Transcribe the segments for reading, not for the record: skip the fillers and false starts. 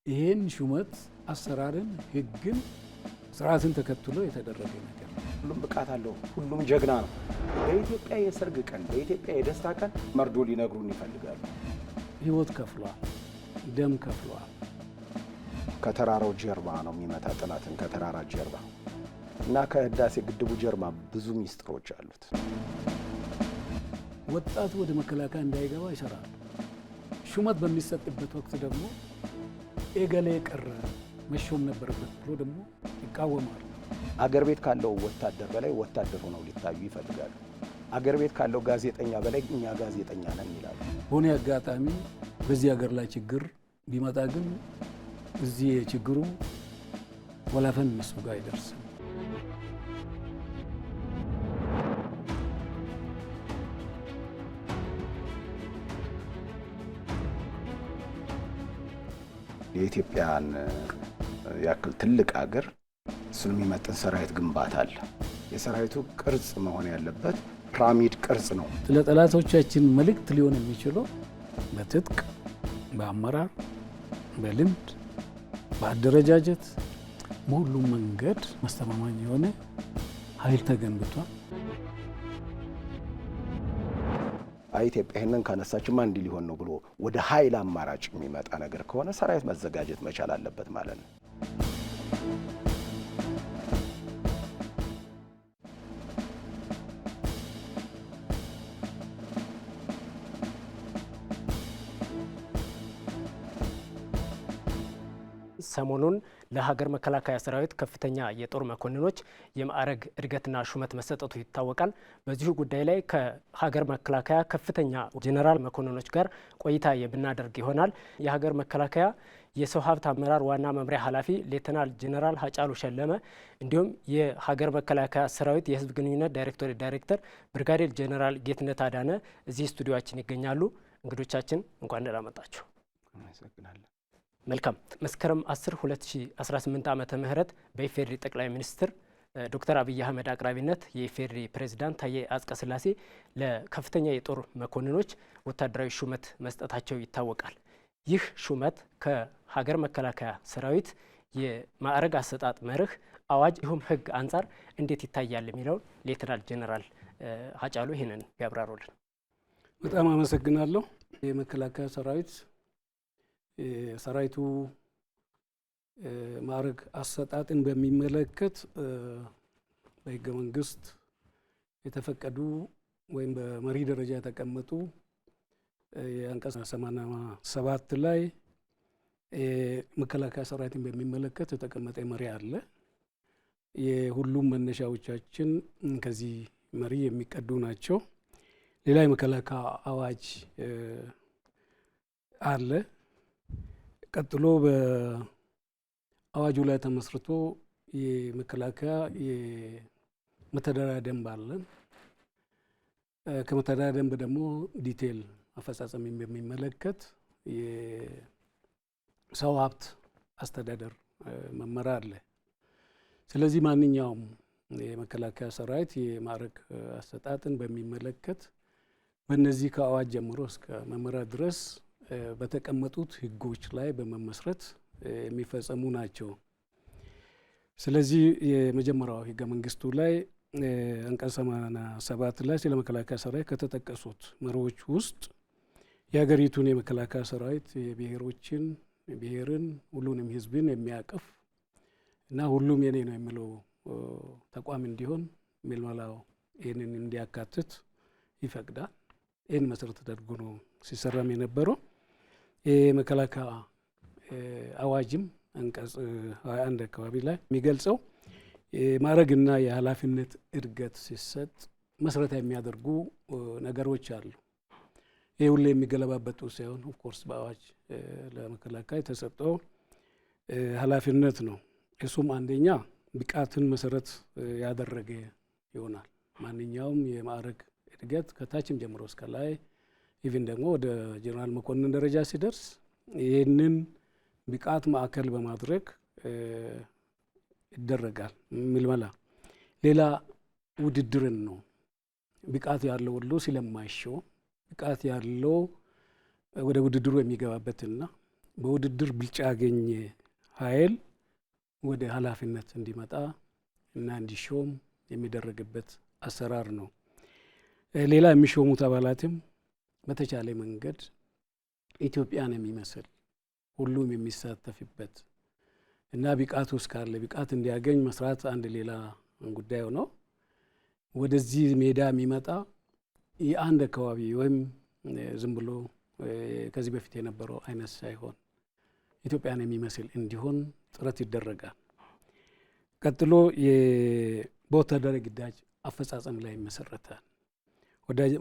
ይሄን ሹመት አሰራርን፣ ህግን፣ ስርዓትን ተከትሎ የተደረገ ነገር ሁሉም ብቃት አለው፣ ሁሉም ጀግና ነው። በኢትዮጵያ የሰርግ ቀን፣ በኢትዮጵያ የደስታ ቀን መርዶ ሊነግሩን ይፈልጋሉ። ህይወት ከፍሏል፣ ደም ከፍሏል። ከተራራው ጀርባ ነው የሚመታ ጠላትን፣ ከተራራ ጀርባ እና ከህዳሴ ግድቡ ጀርባ ብዙ ሚስጥሮች አሉት። ወጣቱ ወደ መከላከያ እንዳይገባ ይሰራል። ሹመት በሚሰጥበት ወቅት ደግሞ ኤገሌ ቀረ መሾም ነበረበት ብሎ ደግሞ ይቃወማል። አገር ቤት ካለው ወታደር በላይ ወታደር ሆነው ሊታዩ ይፈልጋሉ። አገር ቤት ካለው ጋዜጠኛ በላይ እኛ ጋዜጠኛ ነን ይላሉ። በሆነ አጋጣሚ በዚህ ሀገር ላይ ችግር ቢመጣ ግን እዚህ የችግሩ ወላፈን እነሱ ጋር አይደርስም። የኢትዮጵያን ያክል ትልቅ ሀገር እሱን የሚመጥን ሰራዊት ግንባታ አለ። የሰራዊቱ ቅርጽ መሆን ያለበት ፒራሚድ ቅርጽ ነው። ለጠላቶቻችን መልእክት ሊሆን የሚችለው በትጥቅ፣ በአመራር፣ በልምድ፣ በአደረጃጀት በሁሉም መንገድ ማስተማማኝ የሆነ ኃይል ተገንብቷል። ኢትዮጵያ ይህንን ካነሳችማ እንዲህ ሊሆን ነው ብሎ ወደ ኃይል አማራጭ የሚመጣ ነገር ከሆነ ሰራዊት መዘጋጀት መቻል አለበት ማለት ነው። ሰሞኑን ለሀገር መከላከያ ሰራዊት ከፍተኛ የጦር መኮንኖች የማዕረግ እድገትና ሹመት መሰጠቱ ይታወቃል። በዚሁ ጉዳይ ላይ ከሀገር መከላከያ ከፍተኛ ጄኔራል መኮንኖች ጋር ቆይታ የምናደርግ ይሆናል። የሀገር መከላከያ የሰው ሀብት አመራር ዋና መምሪያ ኃላፊ ሌተናል ጄኔራል ሀጫሉ ሸለመ እንዲሁም የሀገር መከላከያ ሰራዊት የህዝብ ግንኙነት ዳይሬክተር ብርጋዴር ጄኔራል ጌትነት አዳነ እዚህ ስቱዲዮአችን ይገኛሉ። እንግዶቻችን እንኳን ደህና መጣችሁ። መልካም። መስከረም 10 2018 ዓመተ ምህረት በኢፌዴሪ ጠቅላይ ሚኒስትር ዶክተር አብይ አህመድ አቅራቢነት የኢፌዴሪ ፕሬዝዳንት ታዬ አጽቀሥላሴ ለከፍተኛ የጦር መኮንኖች ወታደራዊ ሹመት መስጠታቸው ይታወቃል። ይህ ሹመት ከሀገር መከላከያ ሰራዊት የማዕረግ አሰጣጥ መርህ፣ አዋጅ ይሁም ህግ አንጻር እንዴት ይታያል የሚለውን ሌተናል ጄኔራል ሀጫሉ ይህንን ያብራሩልን። በጣም አመሰግናለሁ። የመከላከያ ሰራዊቱ ማዕረግ አሰጣጥን በሚመለከት በህገ መንግስት የተፈቀዱ ወይም በመሪ ደረጃ የተቀመጡ የአንቀጽ 87 ላይ መከላከያ ሰራዊትን በሚመለከት የተቀመጠ መሪ አለ። የሁሉም መነሻዎቻችን ከዚህ መሪ የሚቀዱ ናቸው። ሌላ የመከላከያ አዋጅ አለ። ቀጥሎ በአዋጁ ላይ ተመስርቶ የመከላከያ የመተዳደሪያ ደንብ አለ። ከመተዳደሪያ ደንብ ደግሞ ዲቴል አፈጻጸምን በሚመለከት የሰው ሀብት አስተዳደር መመሪያ አለ። ስለዚህ ማንኛውም የመከላከያ ሰራዊት የማዕረግ አሰጣጥን በሚመለከት በእነዚህ ከአዋጅ ጀምሮ እስከ መመሪያ ድረስ በተቀመጡት ህጎች ላይ በመመስረት የሚፈጸሙ ናቸው። ስለዚህ የመጀመሪያው ህገ መንግስቱ ላይ አንቀጽ 87 ላይ ስለ መከላከያ ሰራዊት ከተጠቀሱት መርሆች ውስጥ የሀገሪቱን የመከላከያ ሰራዊት የብሔሮችን፣ ብሔርን፣ ሁሉንም ህዝብን የሚያቅፍ እና ሁሉም የኔ ነው የሚለው ተቋም እንዲሆን ምልመላው ይህንን እንዲያካትት ይፈቅዳል። ይህን መሰረት ተደርጎ ነው ሲሰራም የነበረው። የመከላከያ አዋጅም አንቀጽ 21 አካባቢ ላይ የሚገልጸው ማዕረግና የኃላፊነት እድገት ሲሰጥ መሰረታዊ የሚያደርጉ ነገሮች አሉ። ይህ ሁሌ የሚገለባበጡ ሳይሆን ኦፍኮርስ በአዋጅ ለመከላከያ የተሰጠው ኃላፊነት ነው። እሱም አንደኛ ብቃትን መሰረት ያደረገ ይሆናል። ማንኛውም የማዕረግ እድገት ከታችም ጀምሮ እስከ ላይ ኢቭን ደግሞ ወደ ጄኔራል መኮንን ደረጃ ሲደርስ ይህንን ብቃት ማዕከል በማድረግ ይደረጋል ምልመላ። ሌላ ውድድርን ነው። ብቃት ያለው ሁሉ ስለማይሾም ብቃት ያለው ወደ ውድድሩ የሚገባበትና በውድድር ብልጫ ያገኘ ኃይል ወደ ኃላፊነት እንዲመጣ እና እንዲሾም የሚደረግበት አሰራር ነው። ሌላ የሚሾሙት አባላትም በተቻለ መንገድ ኢትዮጵያን የሚመስል ሁሉም የሚሳተፍበት እና ብቃቱ እስካለ ብቃት እንዲያገኝ መስራት አንድ ሌላ ጉዳይ ነው። ወደዚህ ሜዳ የሚመጣ የአንድ አካባቢ ወይም ዝም ብሎ ከዚህ በፊት የነበረው አይነት ሳይሆን ኢትዮጵያን የሚመስል እንዲሆን ጥረት ይደረጋል። ቀጥሎ በወታደራዊ ግዳጅ አፈጻጸም ላይ ይመሰረታል።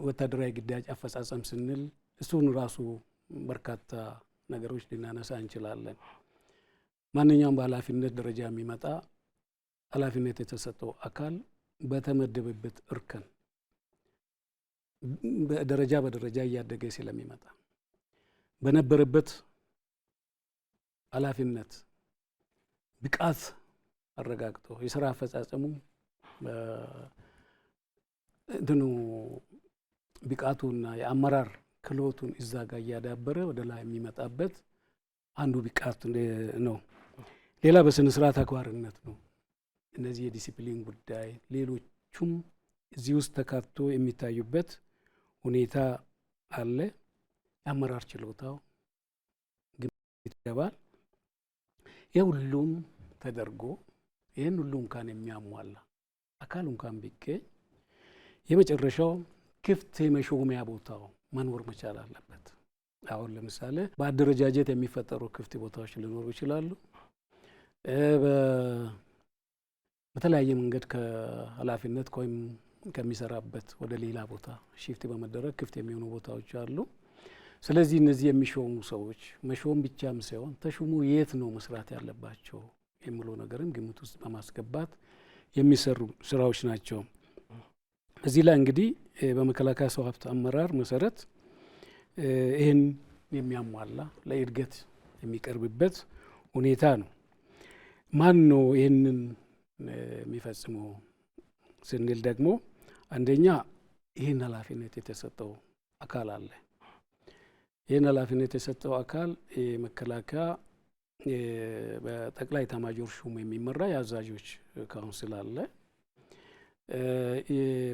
ወታደራዊ ግዳጅ አፈጻጸም ስንል እሱን ራሱ በርካታ ነገሮች ልናነሳ እንችላለን። ማንኛውም በኃላፊነት ደረጃ የሚመጣ ኃላፊነት የተሰጠው አካል በተመደበበት እርከን በደረጃ እያደገ ስለሚመጣ በነበረበት ኃላፊነት ብቃት አረጋግጦ የስራ አፈጻጸሙ እንትኑ ብቃቱና የአመራር ክህሎቱን እዛ ጋር እያዳበረ ወደ ላይ የሚመጣበት አንዱ ብቃት ነው። ሌላ በስነ ስርዓት አክባሪነት ነው። እነዚህ የዲሲፕሊን ጉዳይ ሌሎቹም እዚህ ውስጥ ተካቶ የሚታዩበት ሁኔታ አለ። የአመራር ችሎታው ግምት ይገባል። የሁሉም ተደርጎ ይህን ሁሉ እንኳን የሚያሟላ አካል እንኳን ቢገኝ የመጨረሻው ክፍት የመሾሚያ ቦታው መኖር መቻል አለበት። አሁን ለምሳሌ በአደረጃጀት የሚፈጠሩ ክፍት ቦታዎች ሊኖሩ ይችላሉ። በተለያየ መንገድ ከኃላፊነት ወይም ከሚሰራበት ወደ ሌላ ቦታ ሽፍት በመደረግ ክፍት የሚሆኑ ቦታዎች አሉ። ስለዚህ እነዚህ የሚሾሙ ሰዎች መሾም ብቻም ሳይሆን ተሾሙ የት ነው መስራት ያለባቸው የሚለው ነገርም ግምት ውስጥ በማስገባት የሚሰሩ ስራዎች ናቸው። እዚህ ላይ እንግዲህ በመከላከያ ሰው ሀብት አመራር መሰረት ይህን የሚያሟላ ለእድገት የሚቀርብበት ሁኔታ ነው። ማን ነው ይህንን የሚፈጽመው ስንል ደግሞ አንደኛ ይህን ኃላፊነት የተሰጠው አካል አለ። ይህን ኃላፊነት የተሰጠው አካል የመከላከያ በጠቅላይ ኤታማዦር ሹም የሚመራ የአዛዦች ካውንስል አለ።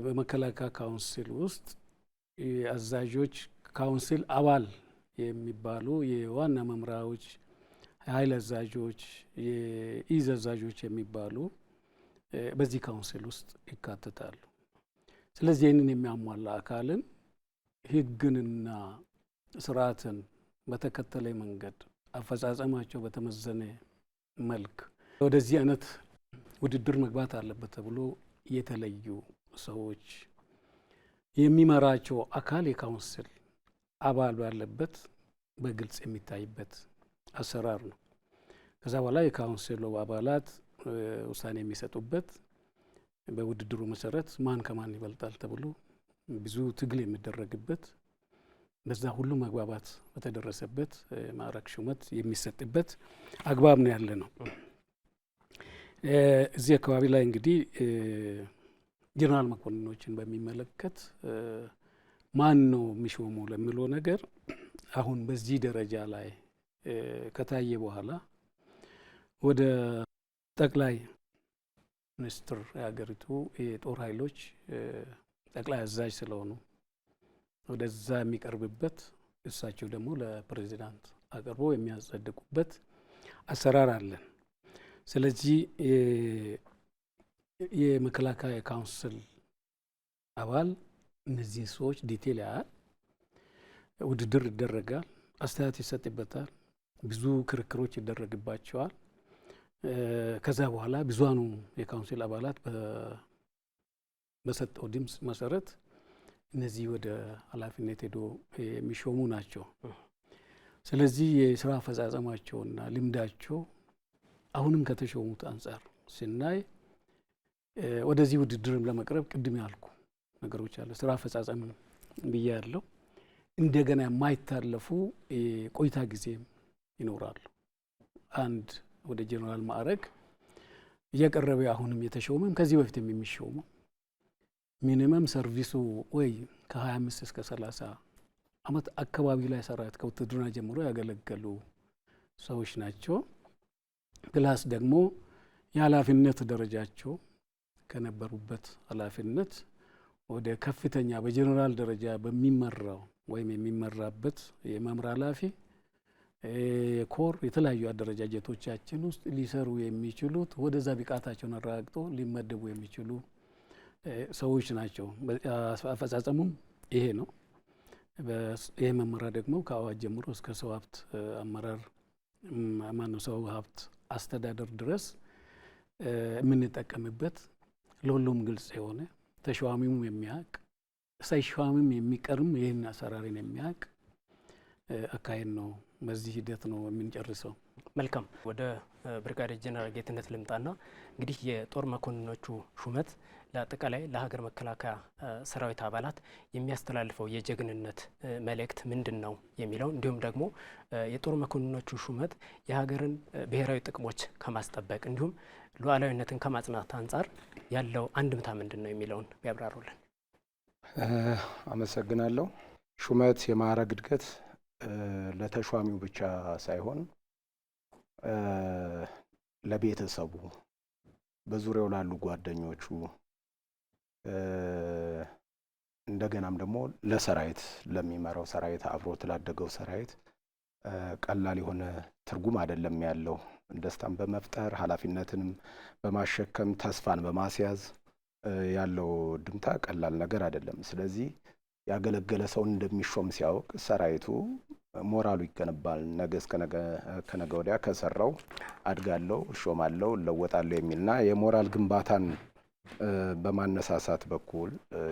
በመከላከያ ካውንስል ውስጥ የአዛዦች ካውንስል አባል የሚባሉ የዋና መምሪያዎች፣ የኃይል አዛዦች፣ የኢዝ አዛዦች የሚባሉ በዚህ ካውንስል ውስጥ ይካተታሉ። ስለዚህ ይህንን የሚያሟላ አካልን ሕግንና ስርዓትን በተከተለ መንገድ አፈጻጸማቸው በተመዘነ መልክ ወደዚህ አይነት ውድድር መግባት አለበት ተብሎ የተለዩ ሰዎች የሚመራቸው አካል የካውንስል አባል ባለበት በግልጽ የሚታይበት አሰራር ነው። ከዛ በኋላ የካውንስሉ አባላት ውሳኔ የሚሰጡበት በውድድሩ መሰረት ማን ከማን ይበልጣል ተብሎ ብዙ ትግል የሚደረግበት በዛ ሁሉ መግባባት በተደረሰበት ማዕረግ ሹመት የሚሰጥበት አግባብ ነው ያለ ነው። እዚህ አካባቢ ላይ እንግዲህ ጀነራል መኮንኖችን በሚመለከት ማን ነው የሚሾመው ለሚለው ነገር አሁን በዚህ ደረጃ ላይ ከታየ በኋላ ወደ ጠቅላይ ሚኒስትር የሀገሪቱ የጦር ኃይሎች ጠቅላይ አዛዥ ስለሆኑ ወደዛ የሚቀርብበት እሳቸው ደግሞ ለፕሬዚዳንት አቅርቦ የሚያጸድቁበት አሰራር አለን። ስለዚህ የመከላከያ ካውንስል አባል እነዚህ ሰዎች ዲቴል ያያል፣ ውድድር ይደረጋል፣ አስተያየት ይሰጥበታል፣ ብዙ ክርክሮች ይደረግባቸዋል። ከዛ በኋላ ብዙሃኑ የካውንስል አባላት በሰጠው ድምፅ መሰረት እነዚህ ወደ ኃላፊነት ሄዶ የሚሾሙ ናቸው። ስለዚህ የስራ አፈጻጸማቸውና ልምዳቸው አሁንም ከተሾሙት አንጻር ስናይ ወደዚህ ውድድርም ለመቅረብ ቅድም ያልኩ ነገሮች አለ። ስራ አፈጻጸም ብዬ ያለው እንደገና የማይታለፉ ቆይታ ጊዜም ይኖራሉ። አንድ ወደ ጀነራል ማዕረግ እየቀረበ አሁንም የተሾመም ከዚህ በፊትም የሚሾሙ ሚኒመም ሰርቪሱ ወይ ከ25 እስከ 30 ዓመት አካባቢ ላይ ሰራዊት ከውትድርና ጀምሮ ያገለገሉ ሰዎች ናቸው። ፕላስ ደግሞ የኃላፊነት ደረጃቸው ከነበሩበት ኃላፊነት ወደ ከፍተኛ በጀኔራል ደረጃ በሚመራው ወይም የሚመራበት የመምሪያ ኃላፊ የኮር የተለያዩ አደረጃጀቶቻችን ውስጥ ሊሰሩ የሚችሉት ወደዛ ብቃታቸውን አረጋግጦ ሊመደቡ የሚችሉ ሰዎች ናቸው። አፈጻጸሙም ይሄ ነው። ይሄ መመሪያ ደግሞ ከአዋጅ ጀምሮ እስከ ሰው ሀብት አመራር ሰው ሀብት አስተዳደር ድረስ የምንጠቀምበት ለሁሉም ግልጽ የሆነ ተሿሚውም የሚያውቅ ሳይሿሚም የሚቀርም ይህን አሰራርን የሚያውቅ አካሄድ ነው። በዚህ ሂደት ነው የምንጨርሰው። መልካም። ወደ ብርጋዴር ጄኔራል ጌትነት ልምጣና እንግዲህ የጦር መኮንኖቹ ሹመት ለአጠቃላይ ለሀገር መከላከያ ሰራዊት አባላት የሚያስተላልፈው የጀግንነት መልእክት ምንድን ነው የሚለው እንዲሁም ደግሞ የጦር መኮንኖቹ ሹመት የሀገርን ብሔራዊ ጥቅሞች ከማስጠበቅ እንዲሁም ሉዓላዊነትን ከማጽናት አንጻር ያለው አንድምታ ምንድን ነው የሚለውን ቢያብራሩልን። አመሰግናለሁ። ሹመት የማዕረግ እድገት ለተሿሚው ብቻ ሳይሆን ለቤተሰቡ፣ በዙሪያው ላሉ ጓደኞቹ እንደገናም ደግሞ ለሰራዊት ለሚመራው ሰራዊት አብሮት ላደገው ሰራዊት ቀላል የሆነ ትርጉም አይደለም ያለው። ደስታን በመፍጠር ኃላፊነትንም በማሸከም ተስፋን በማስያዝ ያለው ድምታ ቀላል ነገር አይደለም። ስለዚህ ያገለገለ ሰው እንደሚሾም ሲያውቅ ሰራዊቱ ሞራሉ ይገነባል። ነገ እስከ ከነገ ወዲያ ከሰራው አድጋለሁ፣ እሾማለሁ፣ እለወጣለሁ የሚልና የሞራል ግንባታን በማነሳሳት በኩል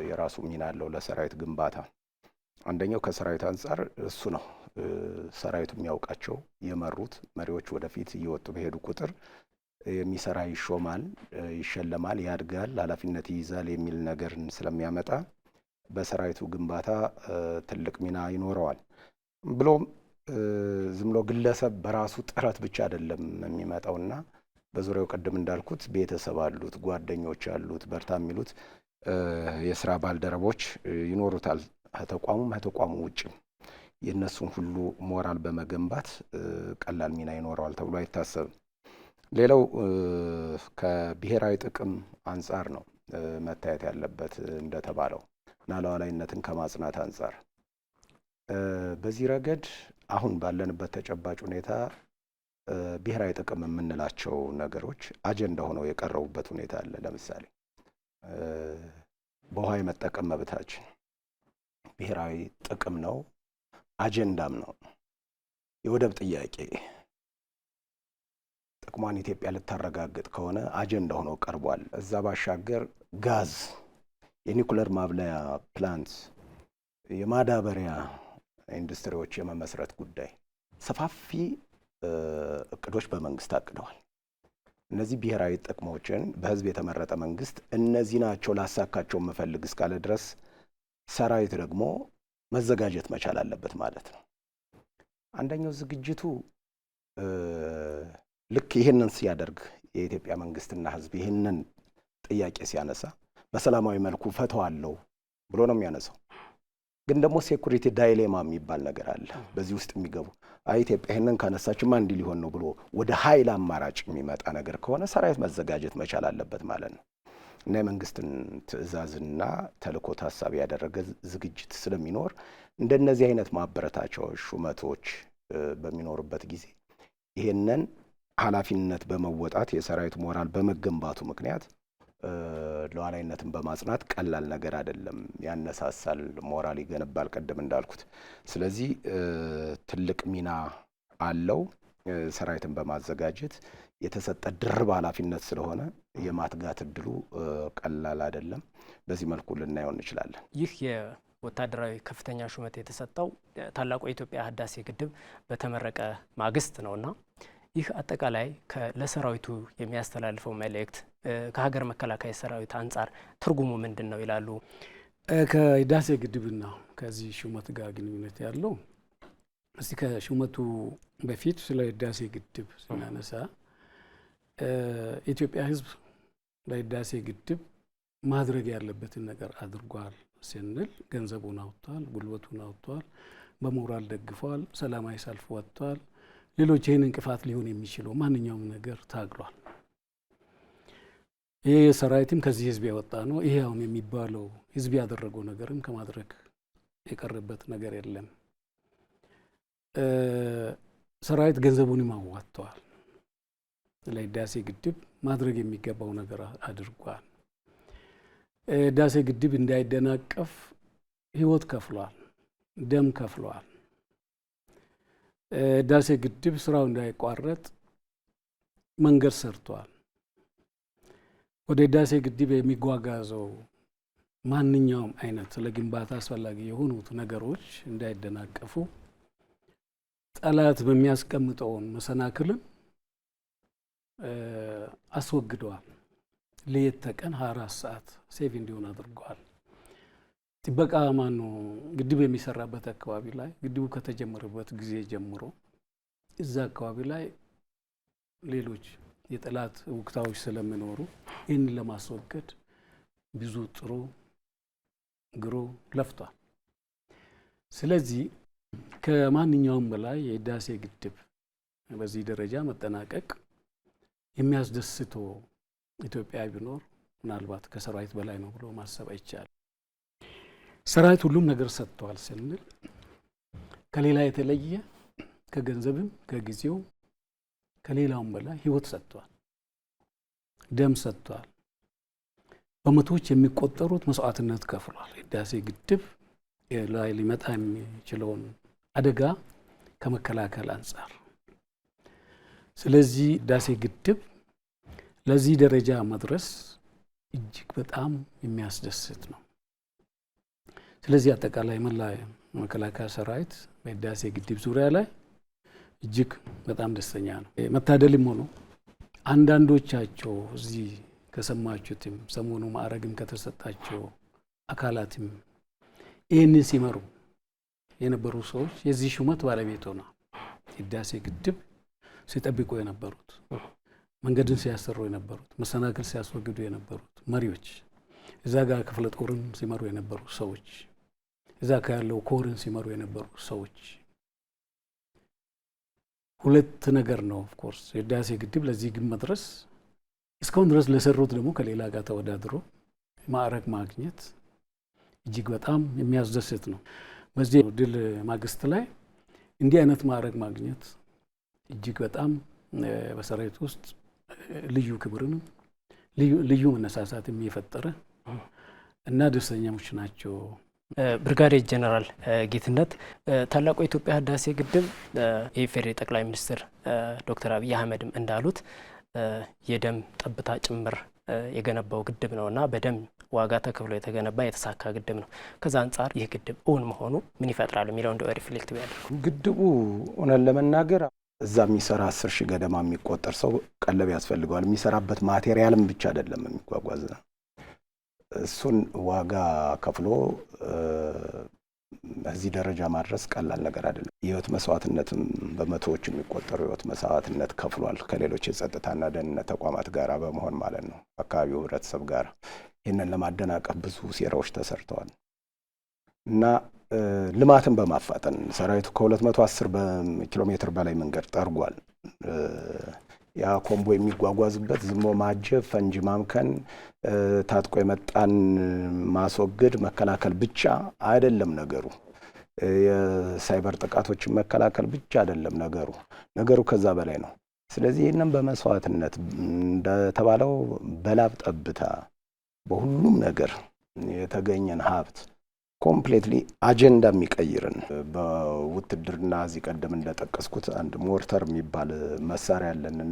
የራሱ ሚና አለው ለሰራዊት ግንባታ። አንደኛው ከሰራዊት አንጻር እሱ ነው። ሰራዊቱ የሚያውቃቸው የመሩት መሪዎች ወደፊት እየወጡ በሄዱ ቁጥር የሚሰራ ይሾማል፣ ይሸለማል፣ ያድጋል፣ ኃላፊነት ይይዛል የሚል ነገርን ስለሚያመጣ በሰራዊቱ ግንባታ ትልቅ ሚና ይኖረዋል። ብሎም ዝም ብሎ ግለሰብ በራሱ ጥረት ብቻ አይደለም የሚመጣውና በዙሪያው ቀደም እንዳልኩት ቤተሰብ አሉት፣ ጓደኞች አሉት፣ በርታ የሚሉት የስራ ባልደረቦች ይኖሩታል። ከተቋሙ ውጭ የእነሱን ሁሉ ሞራል በመገንባት ቀላል ሚና ይኖረዋል ተብሎ አይታሰብም። ሌላው ከብሔራዊ ጥቅም አንጻር ነው መታየት ያለበት እንደተባለው እና ሉዓላዊነትን ከማጽናት አንጻር በዚህ ረገድ አሁን ባለንበት ተጨባጭ ሁኔታ ብሔራዊ ጥቅም የምንላቸው ነገሮች አጀንዳ ሆነው የቀረቡበት ሁኔታ አለ። ለምሳሌ በውሃ የመጠቀም መብታችን ብሔራዊ ጥቅም ነው፣ አጀንዳም ነው። የወደብ ጥያቄ ጥቅሟን ኢትዮጵያ ልታረጋግጥ ከሆነ አጀንዳ ሆኖ ቀርቧል። እዛ ባሻገር ጋዝ፣ የኒኩለር ማብለያ ፕላንት፣ የማዳበሪያ ኢንዱስትሪዎች የመመስረት ጉዳይ፣ ሰፋፊ እቅዶች በመንግስት አቅደዋል። እነዚህ ብሔራዊ ጥቅሞችን በህዝብ የተመረጠ መንግስት እነዚህ ናቸው ላሳካቸው የምፈልግ እስካለ ድረስ ሰራዊት ደግሞ መዘጋጀት መቻል አለበት ማለት ነው። አንደኛው ዝግጅቱ ልክ ይህንን ሲያደርግ የኢትዮጵያ መንግስትና ህዝብ ይህንን ጥያቄ ሲያነሳ በሰላማዊ መልኩ ፈተዋለሁ ብሎ ነው የሚያነሳው። ግን ደግሞ ሴኩሪቲ ዳይሌማ የሚባል ነገር አለ። በዚህ ውስጥ የሚገቡ ኢትዮጵያ ይህንን ካነሳችማ እንዲህ ሊሆን ነው ብሎ ወደ ኃይል አማራጭ የሚመጣ ነገር ከሆነ ሰራዊት መዘጋጀት መቻል አለበት ማለት ነው እና የመንግስትን ትዕዛዝና ተልእኮ ታሳቢ ያደረገ ዝግጅት ስለሚኖር እንደነዚህ አይነት ማበረታቻዎች፣ ሹመቶች በሚኖሩበት ጊዜ ይሄንን ኃላፊነት በመወጣት የሰራዊት ሞራል በመገንባቱ ምክንያት ሉዓላዊነትን በማጽናት ቀላል ነገር አይደለም። ያነሳሳል፣ ሞራል ይገነባል ቀደም እንዳልኩት። ስለዚህ ትልቅ ሚና አለው። ሰራዊትን በማዘጋጀት የተሰጠ ድርብ ኃላፊነት ስለሆነ የማትጋት እድሉ ቀላል አይደለም። በዚህ መልኩ ልናየው እንችላለን። ይህ የወታደራዊ ከፍተኛ ሹመት የተሰጠው ታላቁ የኢትዮጵያ ህዳሴ ግድብ በተመረቀ ማግስት ነውና ይህ አጠቃላይ ለሰራዊቱ የሚያስተላልፈው መልእክት ከሀገር መከላከያ ሰራዊት አንጻር ትርጉሙ ምንድን ነው ይላሉ? ከህዳሴ ግድብና ከዚህ ሹመት ጋር ግንኙነት ያለው እስቲ ከሹመቱ በፊት ስለ ህዳሴ ግድብ ስናነሳ ኢትዮጵያ ህዝብ ለህዳሴ ግድብ ማድረግ ያለበትን ነገር አድርጓል ስንል ገንዘቡን አውጥቷል፣ ጉልበቱን አውጥቷል፣ በሞራል ደግፏል፣ ሰላማዊ ሰልፍ ወጥቷል፣ ሌሎች ይህን እንቅፋት ሊሆን የሚችለው ማንኛውም ነገር ታግሏል። ይሄ ሰራዊትም ከዚህ ህዝብ ያወጣ ነው። ይሄ አሁን የሚባለው ህዝብ ያደረገው ነገርም ከማድረግ የቀረበት ነገር የለም። ሰራዊት ገንዘቡንም አዋጥተዋል። ለህዳሴ ግድብ ማድረግ የሚገባው ነገር አድርጓል። ህዳሴ ግድብ እንዳይደናቀፍ ህይወት ከፍሏል፣ ደም ከፍሏል። ህዳሴ ግድብ ስራው እንዳይቋረጥ መንገድ ሰርቷል። ወደ ህዳሴ ግድብ የሚጓጓዘው ማንኛውም አይነት ለግንባታ አስፈላጊ የሆኑት ነገሮች እንዳይደናቀፉ ጠላት በሚያስቀምጠውን መሰናክልን አስወግደዋል። ለየት ተቀን 24 ሰዓት ሴቭ እንዲሆን አድርገዋል። ጥበቃ ግድብ የሚሰራበት አካባቢ ላይ ግድቡ ከተጀመረበት ጊዜ ጀምሮ እዛ አካባቢ ላይ ሌሎች የጠላት ውክታዎች ስለሚኖሩ ይህን ለማስወገድ ብዙ ጥሩ ግሮ ለፍቷል። ስለዚህ ከማንኛውም በላይ የህዳሴ ግድብ በዚህ ደረጃ መጠናቀቅ የሚያስደስተው ኢትዮጵያ ቢኖር ምናልባት ከሰራዊት በላይ ነው ብሎ ማሰብ አይቻልም። ሰራዊት ሁሉም ነገር ሰጥቷል ስንል ከሌላ የተለየ ከገንዘብም ከጊዜው ከሌላውም በላይ ህይወት ሰጥቷል፣ ደም ሰጥቷል። በመቶዎች የሚቆጠሩት መስዋዕትነት ከፍሏል። ህዳሴ ግድብ ላይ ሊመጣ የሚችለውን አደጋ ከመከላከል አንጻር። ስለዚህ ህዳሴ ግድብ ለዚህ ደረጃ መድረስ እጅግ በጣም የሚያስደስት ነው። ስለዚህ አጠቃላይ መላ መከላከያ ሰራዊት በህዳሴ ግድብ ዙሪያ ላይ እጅግ በጣም ደስተኛ ነው። መታደልም ሆኖ አንዳንዶቻቸው እዚህ ከሰማችሁትም ሰሞኑ ማዕረግም ከተሰጣቸው አካላትም ይህንን ሲመሩ የነበሩ ሰዎች የዚህ ሹመት ባለቤት ሆነ ህዳሴ ግድብ ሲጠብቁ የነበሩት፣ መንገድን ሲያሰሩ የነበሩት፣ መሰናክል ሲያስወግዱ የነበሩት መሪዎች፣ እዛ ጋር ክፍለ ጦርን ሲመሩ የነበሩ ሰዎች፣ እዛ ካለው ኮርን ሲመሩ የነበሩ ሰዎች ሁለት ነገር ነው። ኦፍ ኮርስ የህዳሴ ግድብ ለዚህ ግን መድረስ እስካሁን ድረስ ለሰሩት ደግሞ ከሌላ ጋር ተወዳድሮ ማዕረግ ማግኘት እጅግ በጣም የሚያስደስት ነው። በዚህ ድል ማግስት ላይ እንዲህ አይነት ማዕረግ ማግኘት እጅግ በጣም በሰራዊት ውስጥ ልዩ ክብርንም ልዩ መነሳሳትም የፈጠረ እና ደስተኞች ናቸው። ብርጋዴር ጄኔራል ጌትነት፣ ታላቁ የኢትዮጵያ ህዳሴ ግድብ የኢፌዴሪ ጠቅላይ ሚኒስትር ዶክተር አብይ አህመድም እንዳሉት የደም ጠብታ ጭምር የገነባው ግድብ ነውና በደም ዋጋ ተከፍሎ የተገነባ የተሳካ ግድብ ነው። ከዛ አንጻር ይህ ግድብ እውን መሆኑ ምን ይፈጥራል የሚለው እንደው ሪፍሌክት ቢያደርጉ። ግድቡ እውነት ለመናገር እዛ የሚሰራ 10 ሺህ ገደማ የሚቆጠር ሰው ቀለብ ያስፈልገዋል። የሚሰራበት ማቴሪያልም ብቻ አይደለም የሚጓጓዝ ነው። እሱን ዋጋ ከፍሎ እዚህ ደረጃ ማድረስ ቀላል ነገር አይደለም። የህይወት መስዋዕትነትም በመቶዎች የሚቆጠሩ የህይወት መስዋዕትነት ከፍሏል። ከሌሎች የጸጥታና ደህንነት ተቋማት ጋር በመሆን ማለት ነው፣ አካባቢው ህብረተሰብ ጋር። ይህንን ለማደናቀፍ ብዙ ሴራዎች ተሰርተዋል እና ልማትን በማፋጠን ሰራዊቱ ከ210 ኪሎ ሜትር በላይ መንገድ ጠርጓል። ያ ኮምቦ የሚጓጓዝበት ዝሞ ማጀብ፣ ፈንጂ ማምከን፣ ታጥቆ የመጣን ማስወገድ መከላከል ብቻ አይደለም ነገሩ። የሳይበር ጥቃቶችን መከላከል ብቻ አይደለም ነገሩ ከዛ በላይ ነው። ስለዚህ ይህንን በመስዋዕትነት እንደተባለው በላብ ጠብታ በሁሉም ነገር የተገኘን ሀብት ኮምፕሌትሊ አጀንዳ የሚቀይርን በውትድርና እዚህ ቀደም እንደጠቀስኩት አንድ ሞርተር የሚባል መሳሪያ ያለንን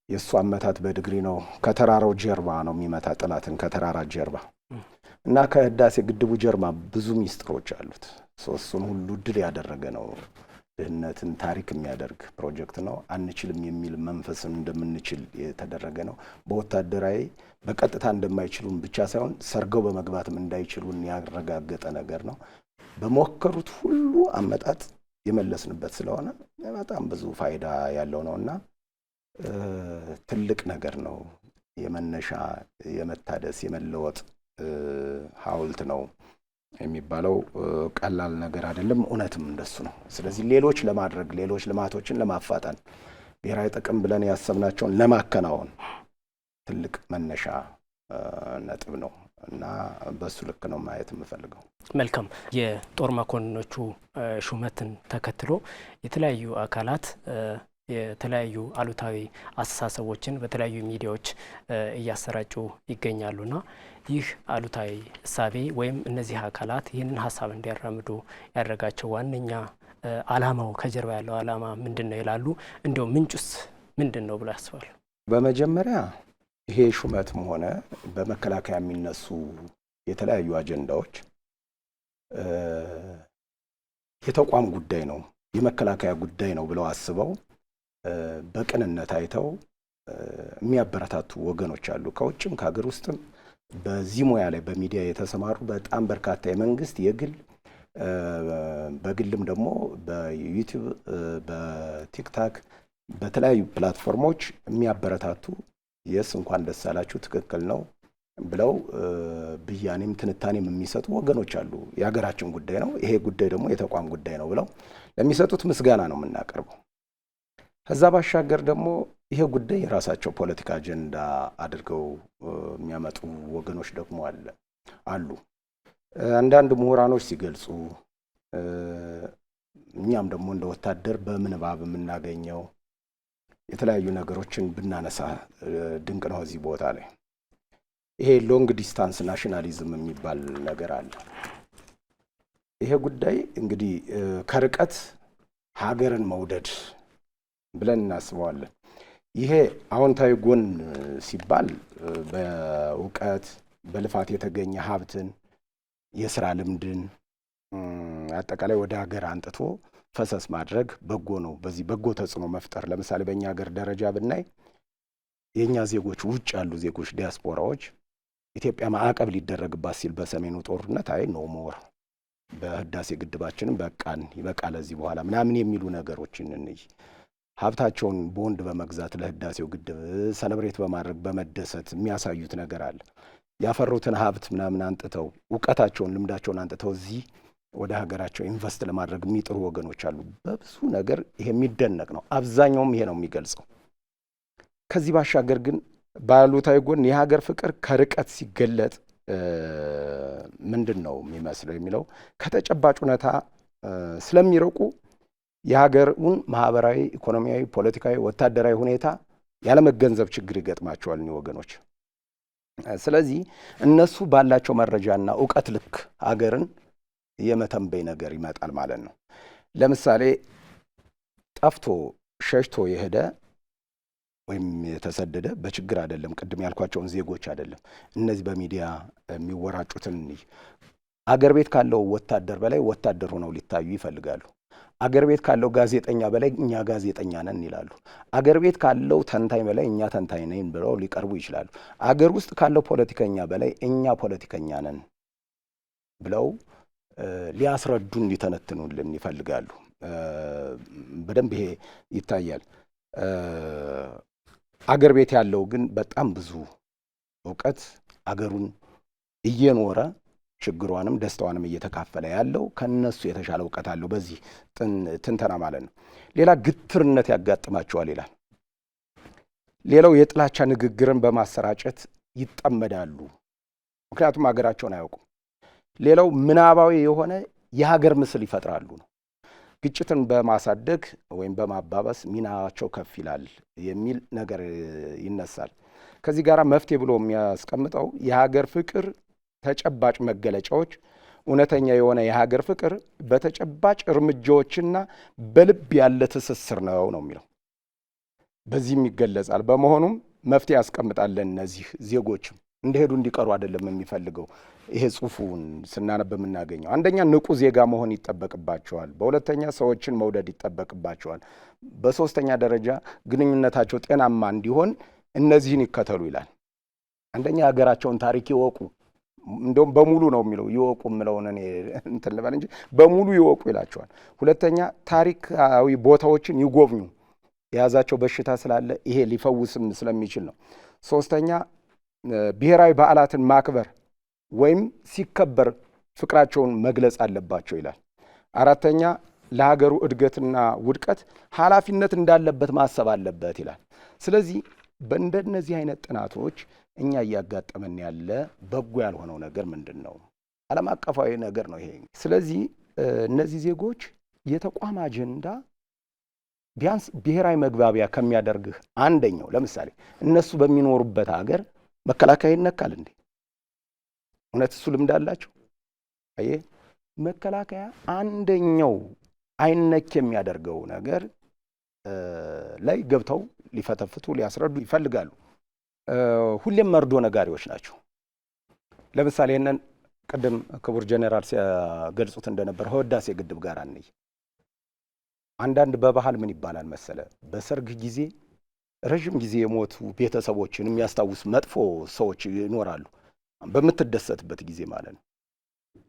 የእሱ አመታት በድግሪ ነው። ከተራራው ጀርባ ነው የሚመታ ጠላትን ከተራራ ጀርባ እና ከህዳሴ ግድቡ ጀርባ ብዙ ሚስጥሮች አሉት። እሱን ሁሉ ድል ያደረገ ነው። ድህነትን ታሪክ የሚያደርግ ፕሮጀክት ነው። አንችልም የሚል መንፈስን እንደምንችል የተደረገ ነው። በወታደራዊ በቀጥታ እንደማይችሉን ብቻ ሳይሆን ሰርገው በመግባትም እንዳይችሉን ያረጋገጠ ነገር ነው። በሞከሩት ሁሉ አመጣጥ የመለስንበት ስለሆነ በጣም ብዙ ፋይዳ ያለው ነውና ትልቅ ነገር ነው። የመነሻ የመታደስ የመለወጥ ሐውልት ነው። የሚባለው ቀላል ነገር አይደለም። እውነትም እንደሱ ነው። ስለዚህ ሌሎች ለማድረግ ሌሎች ልማቶችን ለማፋጠን ብሔራዊ ጥቅም ብለን ያሰብናቸውን ለማከናወን ትልቅ መነሻ ነጥብ ነው እና በሱ ልክ ነው ማየት የምፈልገው። መልካም። የጦር መኮንኖቹ ሹመትን ተከትሎ የተለያዩ አካላት የተለያዩ አሉታዊ አስተሳሰቦችን በተለያዩ ሚዲያዎች እያሰራጩ ይገኛሉና ይህ አሉታዊ እሳቤ ወይም እነዚህ አካላት ይህንን ሀሳብ እንዲያራምዱ ያደረጋቸው ዋነኛ አላማው ከጀርባ ያለው አላማ ምንድን ነው ይላሉ? እንዲያው ምንጩስ ምንድን ነው ብሎ ያስባሉ? በመጀመሪያ ይሄ ሹመትም ሆነ በመከላከያ የሚነሱ የተለያዩ አጀንዳዎች የተቋም ጉዳይ ነው፣ የመከላከያ ጉዳይ ነው ብለው አስበው በቅንነት አይተው የሚያበረታቱ ወገኖች አሉ። ከውጭም ከሀገር ውስጥም በዚህ ሙያ ላይ በሚዲያ የተሰማሩ በጣም በርካታ የመንግስት የግል በግልም ደግሞ በዩቲዩብ በቲክታክ በተለያዩ ፕላትፎርሞች የሚያበረታቱ የስ እንኳን ደስ አላችሁ ትክክል ነው ብለው ብያኔም ትንታኔም የሚሰጡ ወገኖች አሉ። የሀገራችን ጉዳይ ነው ይሄ ጉዳይ ደግሞ የተቋም ጉዳይ ነው ብለው ለሚሰጡት ምስጋና ነው የምናቀርበው። ከዛ ባሻገር ደግሞ ይሄ ጉዳይ የራሳቸው ፖለቲካ አጀንዳ አድርገው የሚያመጡ ወገኖች ደግሞ አሉ። አንዳንድ ምሁራኖች ሲገልጹ እኛም ደግሞ እንደ ወታደር በምንባብ የምናገኘው የተለያዩ ነገሮችን ብናነሳ ድንቅ ነው። እዚህ ቦታ ላይ ይሄ ሎንግ ዲስታንስ ናሽናሊዝም የሚባል ነገር አለ። ይሄ ጉዳይ እንግዲህ ከርቀት ሀገርን መውደድ ብለን እናስበዋለን። ይሄ አዎንታዊ ጎን ሲባል በእውቀት በልፋት የተገኘ ሀብትን የስራ ልምድን አጠቃላይ ወደ ሀገር አንጥቶ ፈሰስ ማድረግ በጎ ነው። በዚህ በጎ ተጽዕኖ መፍጠር ለምሳሌ በእኛ ሀገር ደረጃ ብናይ የእኛ ዜጎች ውጭ ያሉ ዜጎች ዲያስፖራዎች ኢትዮጵያ ማዕቀብ ሊደረግባት ሲል በሰሜኑ ጦርነት አይ ኖ ሞር በህዳሴ ግድባችንም በቃን ይበቃል እዚህ በኋላ ምናምን የሚሉ ነገሮችን እንይ ሀብታቸውን ቦንድ በመግዛት ለህዳሴው ግድብ ሰለብሬት በማድረግ በመደሰት የሚያሳዩት ነገር አለ። ያፈሩትን ሀብት ምናምን አንጥተው እውቀታቸውን ልምዳቸውን አንጥተው እዚህ ወደ ሀገራቸው ኢንቨስት ለማድረግ የሚጥሩ ወገኖች አሉ። በብዙ ነገር ይሄ የሚደነቅ ነው። አብዛኛውም ይሄ ነው የሚገልጸው። ከዚህ ባሻገር ግን ባሉታዊ ጎን የሀገር ፍቅር ከርቀት ሲገለጥ ምንድን ነው የሚመስለው የሚለው ከተጨባጭ ሁኔታ ስለሚርቁ የሀገሩን ማህበራዊ፣ ኢኮኖሚያዊ፣ ፖለቲካዊ፣ ወታደራዊ ሁኔታ ያለመገንዘብ ችግር ይገጥማቸዋል እኒህ ወገኖች። ስለዚህ እነሱ ባላቸው መረጃና እውቀት ልክ ሀገርን የመተንበይ ነገር ይመጣል ማለት ነው። ለምሳሌ ጠፍቶ ሸሽቶ የሄደ ወይም የተሰደደ በችግር አይደለም፣ ቅድም ያልኳቸውን ዜጎች አይደለም። እነዚህ በሚዲያ የሚወራጩትን አገር ቤት ካለው ወታደር በላይ ወታደር ሆነው ሊታዩ ይፈልጋሉ። አገር ቤት ካለው ጋዜጠኛ በላይ እኛ ጋዜጠኛ ነን ይላሉ። አገር ቤት ካለው ተንታኝ በላይ እኛ ተንታኝ ነን ብለው ሊቀርቡ ይችላሉ። አገር ውስጥ ካለው ፖለቲከኛ በላይ እኛ ፖለቲከኛ ነን ብለው ሊያስረዱን ሊተነትኑልን ይፈልጋሉ። በደንብ ይሄ ይታያል። አገር ቤት ያለው ግን በጣም ብዙ እውቀት አገሩን እየኖረ ችግሯንም ደስታዋንም እየተካፈለ ያለው ከነሱ የተሻለ እውቀት አለው። በዚህ ትንተና ማለት ነው። ሌላ ግትርነት ያጋጥማቸዋል ይላል። ሌላው የጥላቻ ንግግርን በማሰራጨት ይጠመዳሉ፣ ምክንያቱም ሀገራቸውን አያውቁም። ሌላው ምናባዊ የሆነ የሀገር ምስል ይፈጥራሉ ነው። ግጭትን በማሳደግ ወይም በማባባስ ሚናቸው ከፍ ይላል የሚል ነገር ይነሳል። ከዚህ ጋር መፍትሄ ብሎ የሚያስቀምጠው የሀገር ፍቅር ተጨባጭ መገለጫዎች እውነተኛ የሆነ የሀገር ፍቅር በተጨባጭ እርምጃዎችና በልብ ያለ ትስስር ነው የሚለው። በዚህም ይገለጻል። በመሆኑም መፍትሄ ያስቀምጣለን። እነዚህ ዜጎችም እንደሄዱ እንዲቀሩ አይደለም የሚፈልገው። ይሄ ጽሑፉን ስናነብ የምናገኘው አንደኛ ንቁ ዜጋ መሆን ይጠበቅባቸዋል። በሁለተኛ ሰዎችን መውደድ ይጠበቅባቸዋል። በሶስተኛ ደረጃ ግንኙነታቸው ጤናማ እንዲሆን እነዚህን ይከተሉ ይላል። አንደኛ ሀገራቸውን ታሪክ ይወቁ። እንደውም በሙሉ ነው የሚለው ይወቁ የምለውን እኔ እንትን ልበል እንጂ በሙሉ ይወቁ ይላቸዋል። ሁለተኛ ታሪካዊ ቦታዎችን ይጎብኙ። የያዛቸው በሽታ ስላለ ይሄ ሊፈውስም ስለሚችል ነው። ሶስተኛ ብሔራዊ በዓላትን ማክበር ወይም ሲከበር ፍቅራቸውን መግለጽ አለባቸው ይላል። አራተኛ ለሀገሩ እድገትና ውድቀት ኃላፊነት እንዳለበት ማሰብ አለበት ይላል። ስለዚህ በእንደነዚህ አይነት ጥናቶች እኛ እያጋጠመን ያለ በጎ ያልሆነው ነገር ምንድን ነው? ዓለም አቀፋዊ ነገር ነው ይሄ። ስለዚህ እነዚህ ዜጎች የተቋም አጀንዳ ቢያንስ ብሔራዊ መግባቢያ ከሚያደርግህ አንደኛው ለምሳሌ እነሱ በሚኖሩበት ሀገር መከላከያ ይነካል እንዴ? እውነት እሱ ልምድ አላቸው? አየህ፣ መከላከያ አንደኛው አይነክ የሚያደርገው ነገር ላይ ገብተው ሊፈተፍቱ ሊያስረዱ ይፈልጋሉ። ሁሌም መርዶ ነጋሪዎች ናቸው። ለምሳሌ እነን ቅድም ክቡር ጄኔራል ሲገልጹት እንደነበር ህዳሴ ግድብ ጋር አንይ። አንዳንድ በባህል ምን ይባላል መሰለ፣ በሰርግ ጊዜ ረጅም ጊዜ የሞቱ ቤተሰቦችን የሚያስታውስ መጥፎ ሰዎች ይኖራሉ። በምትደሰትበት ጊዜ ማለት ነው።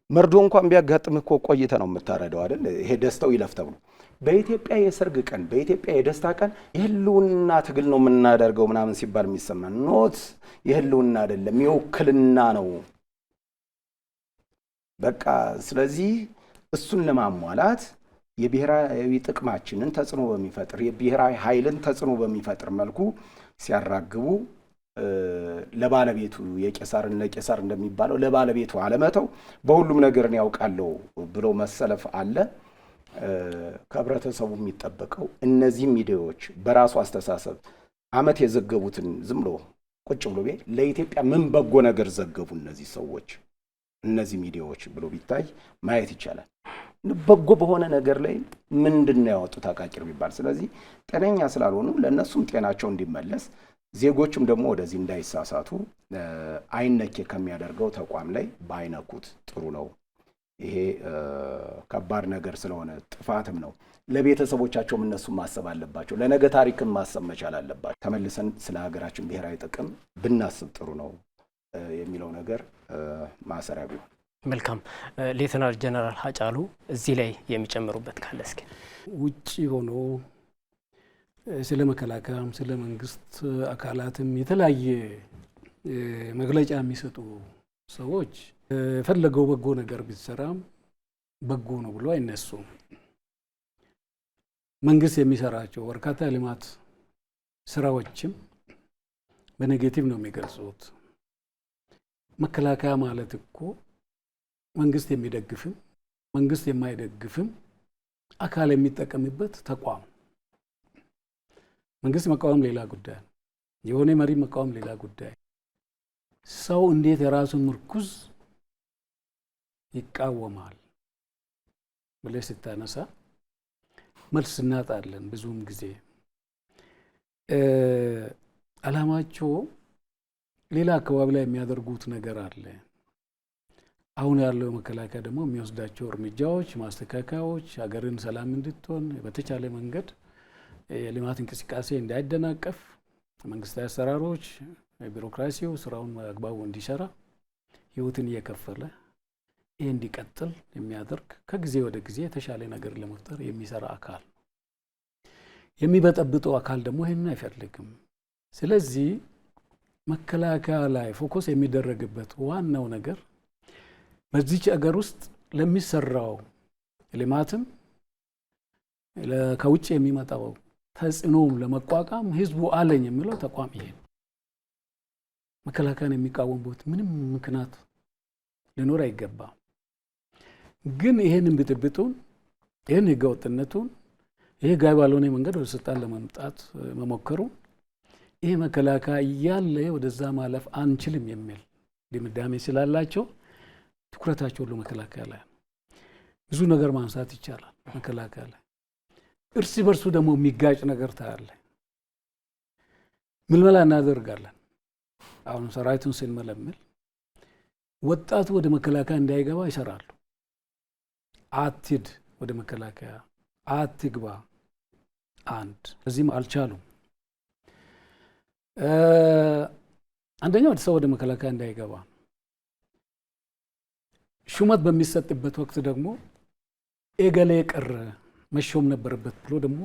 መርዶ እንኳን ቢያጋጥምህ እኮ ቆይተ ነው የምታረደው አይደል? ይሄ ደስታው ይለፍ ተብሎ። በኢትዮጵያ የሰርግ ቀን፣ በኢትዮጵያ የደስታ ቀን የህልውና ትግል ነው የምናደርገው ምናምን ሲባል የሚሰማን ኖት፣ የህልውና አይደለም የውክልና ነው በቃ። ስለዚህ እሱን ለማሟላት የብሔራዊ ጥቅማችንን ተጽዕኖ በሚፈጥር የብሔራዊ ኃይልን ተጽዕኖ በሚፈጥር መልኩ ሲያራግቡ ለባለቤቱ የቄሳርን ለቄሳር እንደሚባለው ለባለቤቱ አለመተው በሁሉም ነገርን ያውቃለሁ ብሎ መሰለፍ አለ። ከህብረተሰቡ የሚጠበቀው እነዚህ ሚዲያዎች በራሱ አስተሳሰብ አመት የዘገቡትን ዝም ብሎ ቁጭ ብሎ ለኢትዮጵያ ምን በጎ ነገር ዘገቡ እነዚህ ሰዎች እነዚህ ሚዲያዎች ብሎ ቢታይ ማየት ይቻላል። በጎ በሆነ ነገር ላይ ምንድነው ያወጡት አቃቂር ቢባል። ስለዚህ ጤነኛ ስላልሆኑ ለእነሱም ጤናቸው እንዲመለስ ዜጎችም ደግሞ ወደዚህ እንዳይሳሳቱ አይነኬ ከሚያደርገው ተቋም ላይ ባይነኩት ጥሩ ነው። ይሄ ከባድ ነገር ስለሆነ ጥፋትም ነው። ለቤተሰቦቻቸውም እነሱም ማሰብ አለባቸው። ለነገ ታሪክም ማሰብ መቻል አለባቸው። ተመልሰን ስለ ሀገራችን ብሔራዊ ጥቅም ብናስብ ጥሩ ነው የሚለው ነገር ማሰሪያ ቢሆን መልካም። ሌተናል ጀነራል ሃጫሉ እዚህ ላይ የሚጨምሩበት ካለ እስኪ። ውጪ ሆኖ ስለ መከላከያም ስለ መንግስት አካላትም የተለያየ መግለጫ የሚሰጡ ሰዎች የፈለገው በጎ ነገር ቢሰራም በጎ ነው ብሎ አይነሱም። መንግስት የሚሰራቸው በርካታ ልማት ስራዎችም በኔጌቲቭ ነው የሚገልጹት። መከላከያ ማለት እኮ መንግስት የሚደግፍም መንግስት የማይደግፍም አካል የሚጠቀምበት ተቋም። መንግስት መቃወም ሌላ ጉዳይ፣ የሆነ መሪ መቃወም ሌላ ጉዳይ። ሰው እንዴት የራሱን ምርኩዝ ይቃወማል ብለህ ስታነሳ መልስ እናጣለን። ብዙም ጊዜ አላማቸው ሌላ አካባቢ ላይ የሚያደርጉት ነገር አለ። አሁን ያለው መከላከያ ደግሞ የሚወስዳቸው እርምጃዎች፣ ማስተካከያዎች ሀገርን ሰላም እንድትሆን በተቻለ መንገድ የልማት እንቅስቃሴ እንዳይደናቀፍ መንግስታዊ አሰራሮች ቢሮክራሲው ስራውን አግባቡ እንዲሰራ ህይወትን እየከፈለ ይሄ እንዲቀጥል የሚያደርግ ከጊዜ ወደ ጊዜ የተሻለ ነገር ለመፍጠር የሚሰራ አካል። የሚበጠብጠው አካል ደግሞ ይሄን አይፈልግም። ስለዚህ መከላከያ ላይ ፎከስ የሚደረግበት ዋናው ነገር በዚች አገር ውስጥ ለሚሰራው ልማትም ከውጭ የሚመጣው ተጽዕኖም ለመቋቋም ህዝቡ አለኝ የሚለው ተቋም ይሄ መከላከያን የሚቃወምበት ምንም ምክንያት ሊኖር አይገባም። ግን ይሄንን ብጥብጡን ይሄን ህገወጥነቱን ይሄ ጋር ባልሆነ መንገድ ወደ ስልጣን ለመምጣት መሞከሩ ይሄ መከላከያ እያለ ወደዛ ማለፍ አንችልም የሚል ድምዳሜ ስላላቸው ትኩረታቸው ሁሉ መከላከያ ላይ ብዙ ነገር ማንሳት ይቻላል። መከላከያ ላይ እርስ በርሱ ደግሞ የሚጋጭ ነገር ታያለ። ምልመላ እናደርጋለን። አሁን ሰራዊቱን ስንመለምል ወጣቱ ወደ መከላከያ እንዳይገባ ይሰራሉ። አትሂድ ወደ መከላከያ አትግባ። አንድ እዚህም አልቻሉም። አንደኛው ሰው ወደ መከላከያ እንዳይገባ ሹመት በሚሰጥበት ወቅት ደግሞ ኤገሌ ቀረ መሾም ነበረበት ብሎ ደግሞ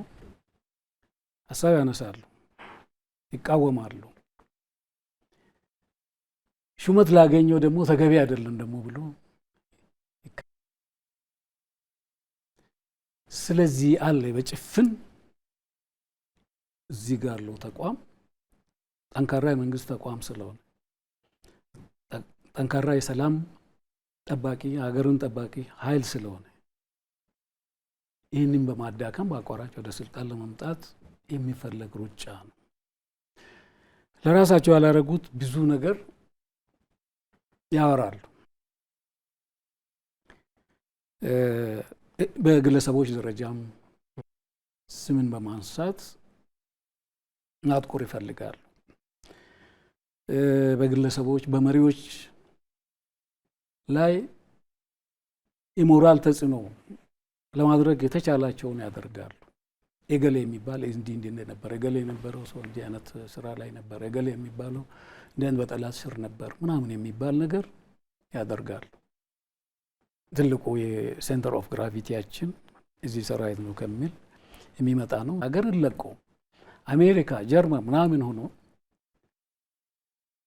ሀሳብ ያነሳሉ፣ ይቃወማሉ። ሹመት ላገኘው ደግሞ ተገቢ አይደለም ደግሞ ብሎ ስለዚህ አለ በጭፍን እዚህ ጋር ያለው ተቋም ጠንካራ የመንግስት ተቋም ስለሆነ ጠንካራ የሰላም ጠባቂ ሀገርን ጠባቂ ኃይል ስለሆነ ይህንን በማዳከም በአቋራጭ ወደ ስልጣን ለመምጣት የሚፈለግ ሩጫ ነው። ለራሳቸው ያላረጉት ብዙ ነገር ያወራሉ። በግለሰቦች ደረጃም ስምን በማንሳት ማጥቆር ይፈልጋሉ። በግለሰቦች በመሪዎች ላይ የሞራል ተጽዕኖ ለማድረግ የተቻላቸውን ያደርጋሉ። እገሌ የሚባል እንዲህ ነበር፣ እገሌ የነበረው ሰው እንዲህ አይነት ስራ ላይ ነበር፣ እገሌ የሚባለው እንዲህ በጠላት ስር ነበር ምናምን የሚባል ነገር ያደርጋሉ። ትልቁ የሴንተር ኦፍ ግራቪቲያችን እዚህ ሰራዊት ነው ከሚል የሚመጣ ነው። ሀገርን ለቆ አሜሪካ፣ ጀርመን ምናምን ሆኖ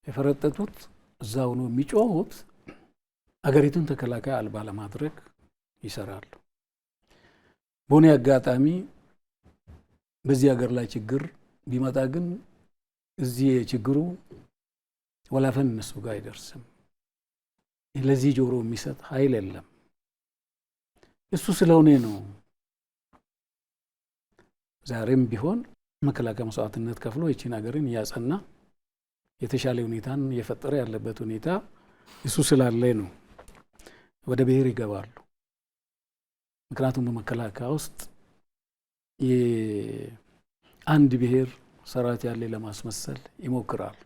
የፈረጠጡት እዛው ነው የሚጮሁት። አገሪቱን ተከላካይ አልባ ለማድረግ ይሰራሉ። በሆነ አጋጣሚ በዚህ ሀገር ላይ ችግር ቢመጣ ግን እዚህ የችግሩ ወላፈን እነሱ ጋር አይደርስም። ለዚህ ጆሮ የሚሰጥ ኃይል የለም። እሱ ስለሆነ ነው ዛሬም ቢሆን መከላከያ መስዋዕትነት ከፍሎ ይቺን ሀገርን እያጸና የተሻለ ሁኔታን እየፈጠረ ያለበት ሁኔታ እሱ ስላለ ነው። ወደ ብሔር ይገባሉ። ምክንያቱም በመከላከያ ውስጥ የአንድ ብሔር ሰራዊት ያለ ለማስመሰል ይሞክራሉ።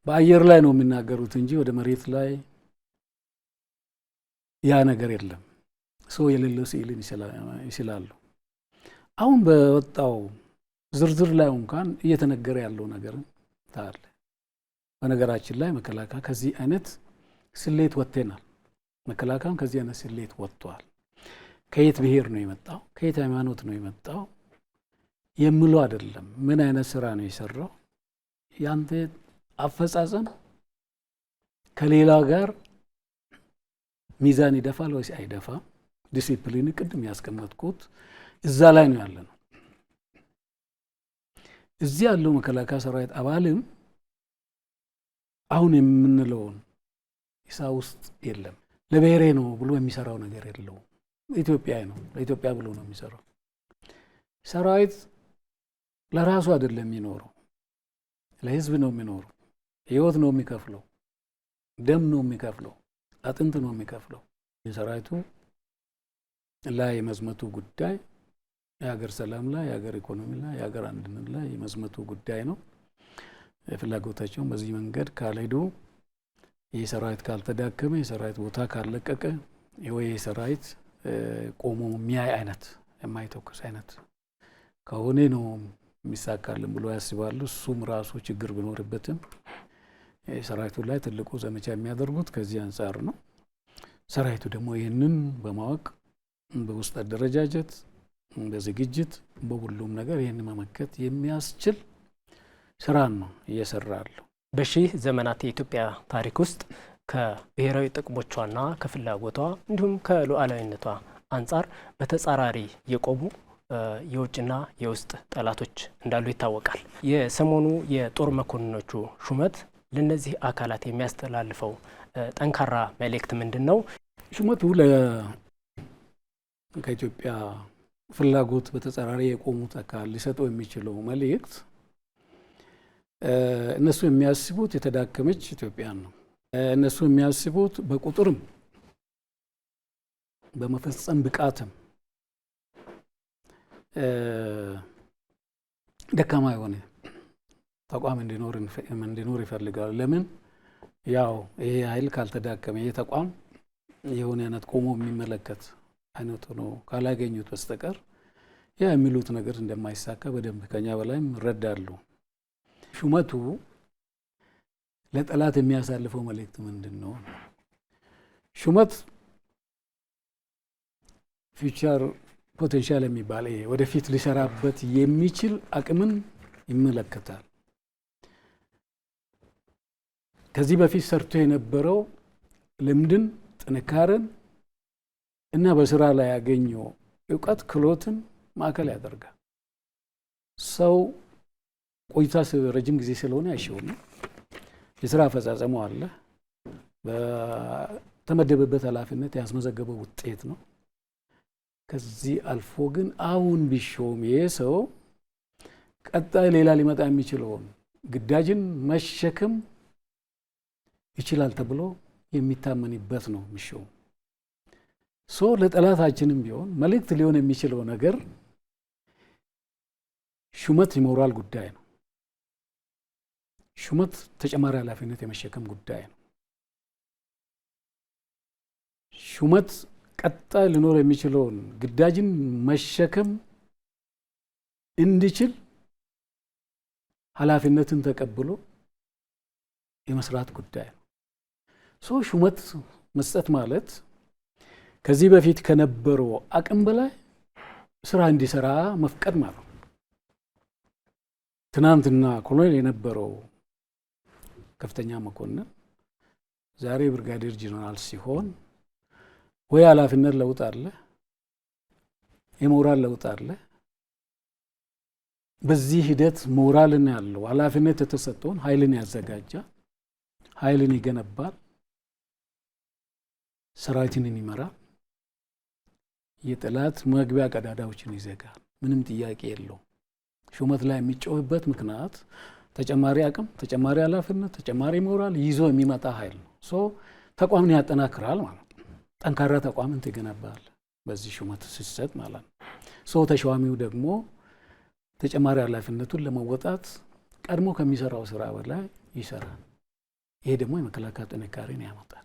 በአየር ላይ ነው የሚናገሩት እንጂ ወደ መሬት ላይ ያ ነገር የለም። ሰው የሌለው ስዕልን ይስላሉ። አሁን በወጣው ዝርዝር ላይ እንኳን እየተነገረ ያለው ነገር ታለ። በነገራችን ላይ መከላከያ ከዚህ አይነት ስሌት ወጥተናል። መከላከያም ከዚህ አይነት ስሌት ወጥቷል። ከየት ብሔር ነው የመጣው፣ ከየት ሃይማኖት ነው የመጣው የሚለው አይደለም። ምን አይነት ስራ ነው የሰራው፣ ያንተ አፈጻጸም ከሌላ ጋር ሚዛን ይደፋል ወይስ አይደፋም፣ ዲሲፕሊን ቅድም ያስቀመጥኩት እዛ ላይ ነው ያለ ነው። እዚህ ያለው መከላከያ ሰራዊት አባልም አሁን የምንለውን ሂሳብ ውስጥ የለም። ለብሔሬ ነው ብሎ የሚሰራው ነገር የለውም። ኢትዮጵያ ነው ለኢትዮጵያ ብሎ ነው የሚሰራው። ሰራዊት ለራሱ አይደለም የሚኖረው፣ ለህዝብ ነው የሚኖረው። ህይወት ነው የሚከፍለው፣ ደም ነው የሚከፍለው፣ አጥንት ነው የሚከፍለው። የሰራዊቱ ላይ የመዝመቱ ጉዳይ የሀገር ሰላም ላይ፣ የሀገር ኢኮኖሚ ላይ፣ የሀገር አንድነት ላይ የመዝመቱ ጉዳይ ነው። ፍላጎታቸውን በዚህ መንገድ ካልሄዱ፣ ይህ ሰራዊት ካልተዳከመ፣ የሰራዊት ቦታ ካልለቀቀ፣ ወይ ሰራዊት ቆሞ የሚያይ አይነት የማይተኩስ አይነት ከሆነ ነው የሚሳካልን ብሎ ያስባሉ። እሱም ራሱ ችግር ቢኖርበትም ሰራዊቱ ላይ ትልቁ ዘመቻ የሚያደርጉት ከዚህ አንጻር ነው። ሰራዊቱ ደግሞ ይህንን በማወቅ በውስጥ አደረጃጀት፣ በዝግጅት፣ በሁሉም ነገር ይህን መመከት የሚያስችል ስራን ነው እየሰራለሁ። በሺህ ዘመናት የኢትዮጵያ ታሪክ ውስጥ ከብሔራዊ ጥቅሞቿና ከፍላጎቷ እንዲሁም ከሉዓላዊነቷ አንጻር በተጻራሪ የቆሙ የውጭና የውስጥ ጠላቶች እንዳሉ ይታወቃል። የሰሞኑ የጦር መኮንኖቹ ሹመት ለነዚህ አካላት የሚያስተላልፈው ጠንካራ መልእክት ምንድን ነው? ሹመቱ ከኢትዮጵያ ፍላጎት በተጻራሪ የቆሙት አካል ሊሰጠው የሚችለው መልእክት እነሱ የሚያስቡት የተዳከመች ኢትዮጵያን ነው። እነሱ የሚያስቡት በቁጥርም በመፈጸም ብቃትም ደካማ የሆነ ተቋም እንዲኖር ይፈልጋሉ። ለምን? ያው ይሄ ኃይል ካልተዳከመ ይሄ ተቋም የሆነ አይነት ቆሞ የሚመለከት አይነት ነው ካላገኙት በስተቀር ያ የሚሉት ነገር እንደማይሳካ በደንብ ከኛ በላይም ይረዳሉ። ሹመቱ ለጠላት የሚያሳልፈው መልእክት ምንድን ነው? ሹመት ፊውቸር ፖቴንሻል የሚባል ወደፊት ሊሰራበት የሚችል አቅምን ይመለከታል። ከዚህ በፊት ሰርቶ የነበረው ልምድን፣ ጥንካሬን እና በስራ ላይ ያገኘው እውቀት ክህሎትን ማዕከል ያደርጋል። ሰው ቆይታ ረጅም ጊዜ ስለሆነ አይሽውም። የስራ አፈጻጸሙ አለ፣ በተመደበበት ኃላፊነት ያስመዘገበው ውጤት ነው። ከዚህ አልፎ ግን አሁን ቢሾም ይሄ ሰው ቀጣይ ሌላ ሊመጣ የሚችለውን ግዳጅን መሸከም ይችላል ተብሎ የሚታመንበት ነው የሚሾም። ለጠላታችንም ቢሆን መልእክት ሊሆን የሚችለው ነገር ሹመት የሞራል ጉዳይ ነው። ሹመት ተጨማሪ ኃላፊነት የመሸከም ጉዳይ ነው። ሹመት ቀጣይ ሊኖር የሚችለውን ግዳጅን መሸከም እንዲችል ኃላፊነትን ተቀብሎ የመስራት ጉዳይ ነው። ሹመት መስጠት ማለት ከዚህ በፊት ከነበረው አቅም በላይ ስራ እንዲሰራ መፍቀድ ማለት ነው። ትናንትና ኮሎኔል የነበረው ከፍተኛ መኮንን ዛሬ ብርጋዴር ጄኔራል ሲሆን ወይ ኃላፊነት ለውጥ አለ፣ የሞራል ለውጥ አለ። በዚህ ሂደት ሞራልን ያለው ኃላፊነት የተሰጠውን ኃይልን ያዘጋጃል፣ ኃይልን ይገነባል፣ ሰራዊትን ይመራል፣ የጠላት መግቢያ ቀዳዳዎችን ይዘጋል። ምንም ጥያቄ የለውም። ሹመት ላይ የሚጮህበት ምክንያት ተጨማሪ አቅም፣ ተጨማሪ ኃላፊነት፣ ተጨማሪ ሞራል ይዞ የሚመጣ ኃይል ነው። ተቋምን ያጠናክራል ማለት ነው። ጠንካራ ተቋምን ትገነባል በዚህ ሹመት ሲሰጥ ማለት ነው። ተሿሚው ደግሞ ተጨማሪ ኃላፊነቱን ለመወጣት ቀድሞ ከሚሰራው ስራ በላይ ይሰራል። ይሄ ደግሞ የመከላከያ ጥንካሬን ያመጣል።